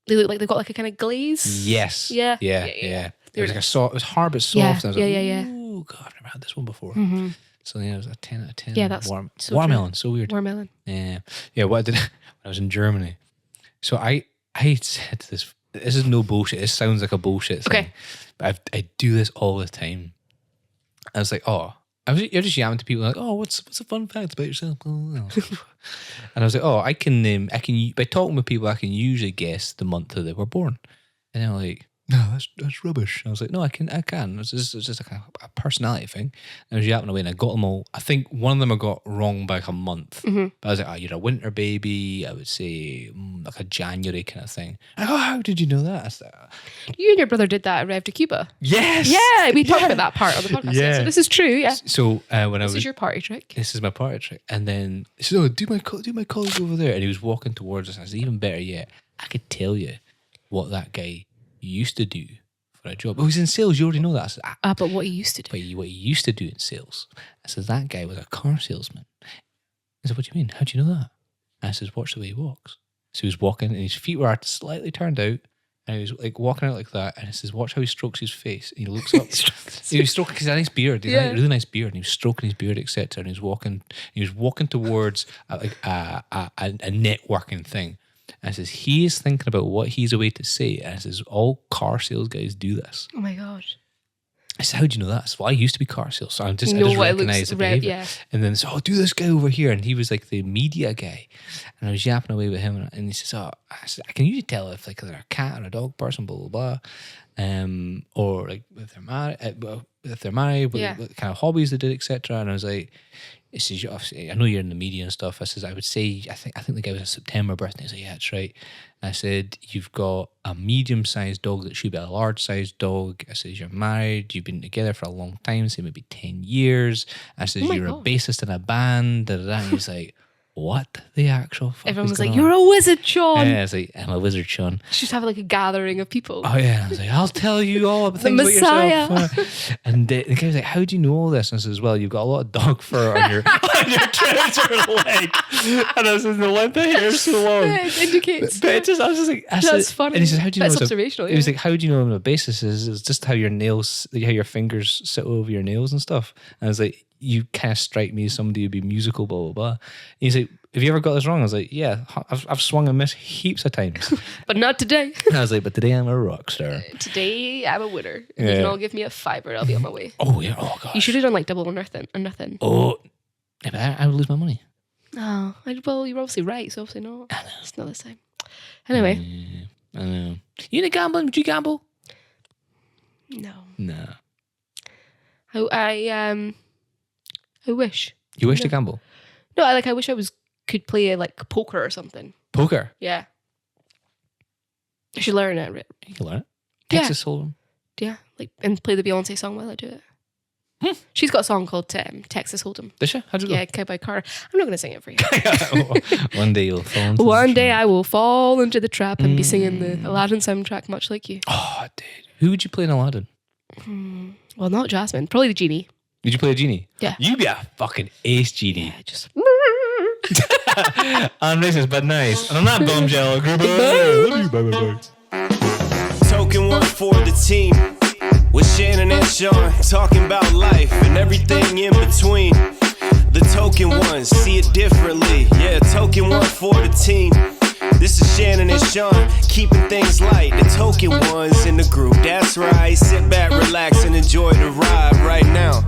they look like they've got like a kind of glaze. Yes. Yeah. Yeah. Yeah, Yeah. yeah. It was like a soft. It was hard but soft. Yeah, And I was yeah, like, yeah, yeah. Oh god, I've never had this one before. Mm-hmm. So yeah, it was a 10 out of 10. Yeah, that's so true. watermelon. So weird. Watermelon. Yeah. Yeah. What I did when I was in Germany. So I said to this. This is no bullshit. This sounds like a bullshit thing. Okay. But I do this all the time. I was like, you're just yamming to people like, oh, what's a fun fact about yourself? And I was like, I can by talking with people, I can usually guess the month that they were born. And they're like, no, that's rubbish. I was like, no, I can. It's just like a personality thing. And I was yapping away, and I got them all. I think one of them I got wrong by like a month. Mm-hmm. But I was like, you're a winter baby. I would say like a January kind of thing. Like, how did you know that? I said, You and your brother did that at Rev to Cuba. yes. Yeah, we talked about that part on the podcast. Yeah. So this is true. Yeah. So when This is your party trick. this is my party trick. And then he said, oh, do my colleague over there. And he was walking towards us. And I said, even better yet, I could tell you what that guy used to do for a job. Oh, he's in sales. You already know that. I said, But what he used to do. but what he used to do in sales. I said, that guy was a car salesman. He said, what do you mean? How do you know that? And I said, watch the way he walks. So he was walking and his feet were slightly turned out And he was like walking out like that, and it says, "Watch how he strokes his face." And he looks up. He was stroking his nice beard. He had a really nice beard, and he was stroking his beard, etc. And he was walking. Towards a networking thing. And it says he is thinking about what he's away to say. And it says all car sales guys do this. Oh my god. I said, how do you know that? So I used to be car sales, so I just What it recognised looks the behaviour. yeah. And then so, do this guy over here, and he was like the media guy, and I was yapping away with him, and he says, I said, I can usually tell if like they're a cat or a dog person, blah blah blah, or like if they're married, what kind of hobbies they did, etc. And I was like, he says, I know you're in the media and stuff. I says, I would say, I think the guy was a September birthday. He's like, yeah, that's right. And I said, you've got a medium-sized dog that should be a large-sized dog. I says, you're married. You've been together for a long time, say maybe 10 years. I says, you're a bassist in a band. Da, da, da. And he was like, what the actual fuck? Everyone was like, you're a wizard, Sean. Yeah, I was like, I'm a wizard, Sean. You should have like a gathering of people. Oh yeah, and I was like, I'll tell you all about things Messiah. about yourself. And the guy was like, how do you know all this? And I says, well, you've got a lot of dog fur on your trouser leg. And I said, the length of hair is so long. It indicates. But it just, I was just like, That's funny. And he says, how do you know? That's observational. He was like, how do you know on a basis? It's just how your nails, how your fingers sit over your nails and stuff. And I was like, you kind of strike me as somebody who'd be musical, blah blah blah. And he's like, have you ever got this wrong? I was like, yeah, I've swung and missed heaps of times. But not today. And I was like, but today I'm a rock star. Today I'm a winner. Yeah. You can all give me a fiver. I'll be on my way. Oh yeah, oh gosh. You should have done like double or nothing. Oh, yeah, but I would lose my money. Oh, well, you're obviously right, so obviously not. It's not this time. Anyway. Yeah, I know. You into gambling? Would you gamble? No. No. I wish. You wish to gamble? No, I wish I could play like poker or something. Poker? Yeah. I should learn it. You can learn it. Yeah. Texas Hold'em. Yeah, and play the Beyonce song while I do it. She's got a song called Texas Hold'em. Does she? How'd you go? Yeah, Cowboy Carter. I'm not going to sing it for you. One day you'll fall into One the day trap. I will fall into the trap and be singing the Aladdin soundtrack much like you. Oh, dude. Who would you play in Aladdin? Well, not Jasmine. Probably the genie. Would you play a genie? Yeah. You'd be a fucking ace genie. Yeah, just... I'm racist, but nice. And I'm not bombshell. Token one for the team. With Shannon and Sean talking about life and everything in between. The token ones see it differently. Yeah, token one for the team. This is Shannon and Sean keeping things light. The token ones in the group. That's right. Sit back, relax, and enjoy the ride right now.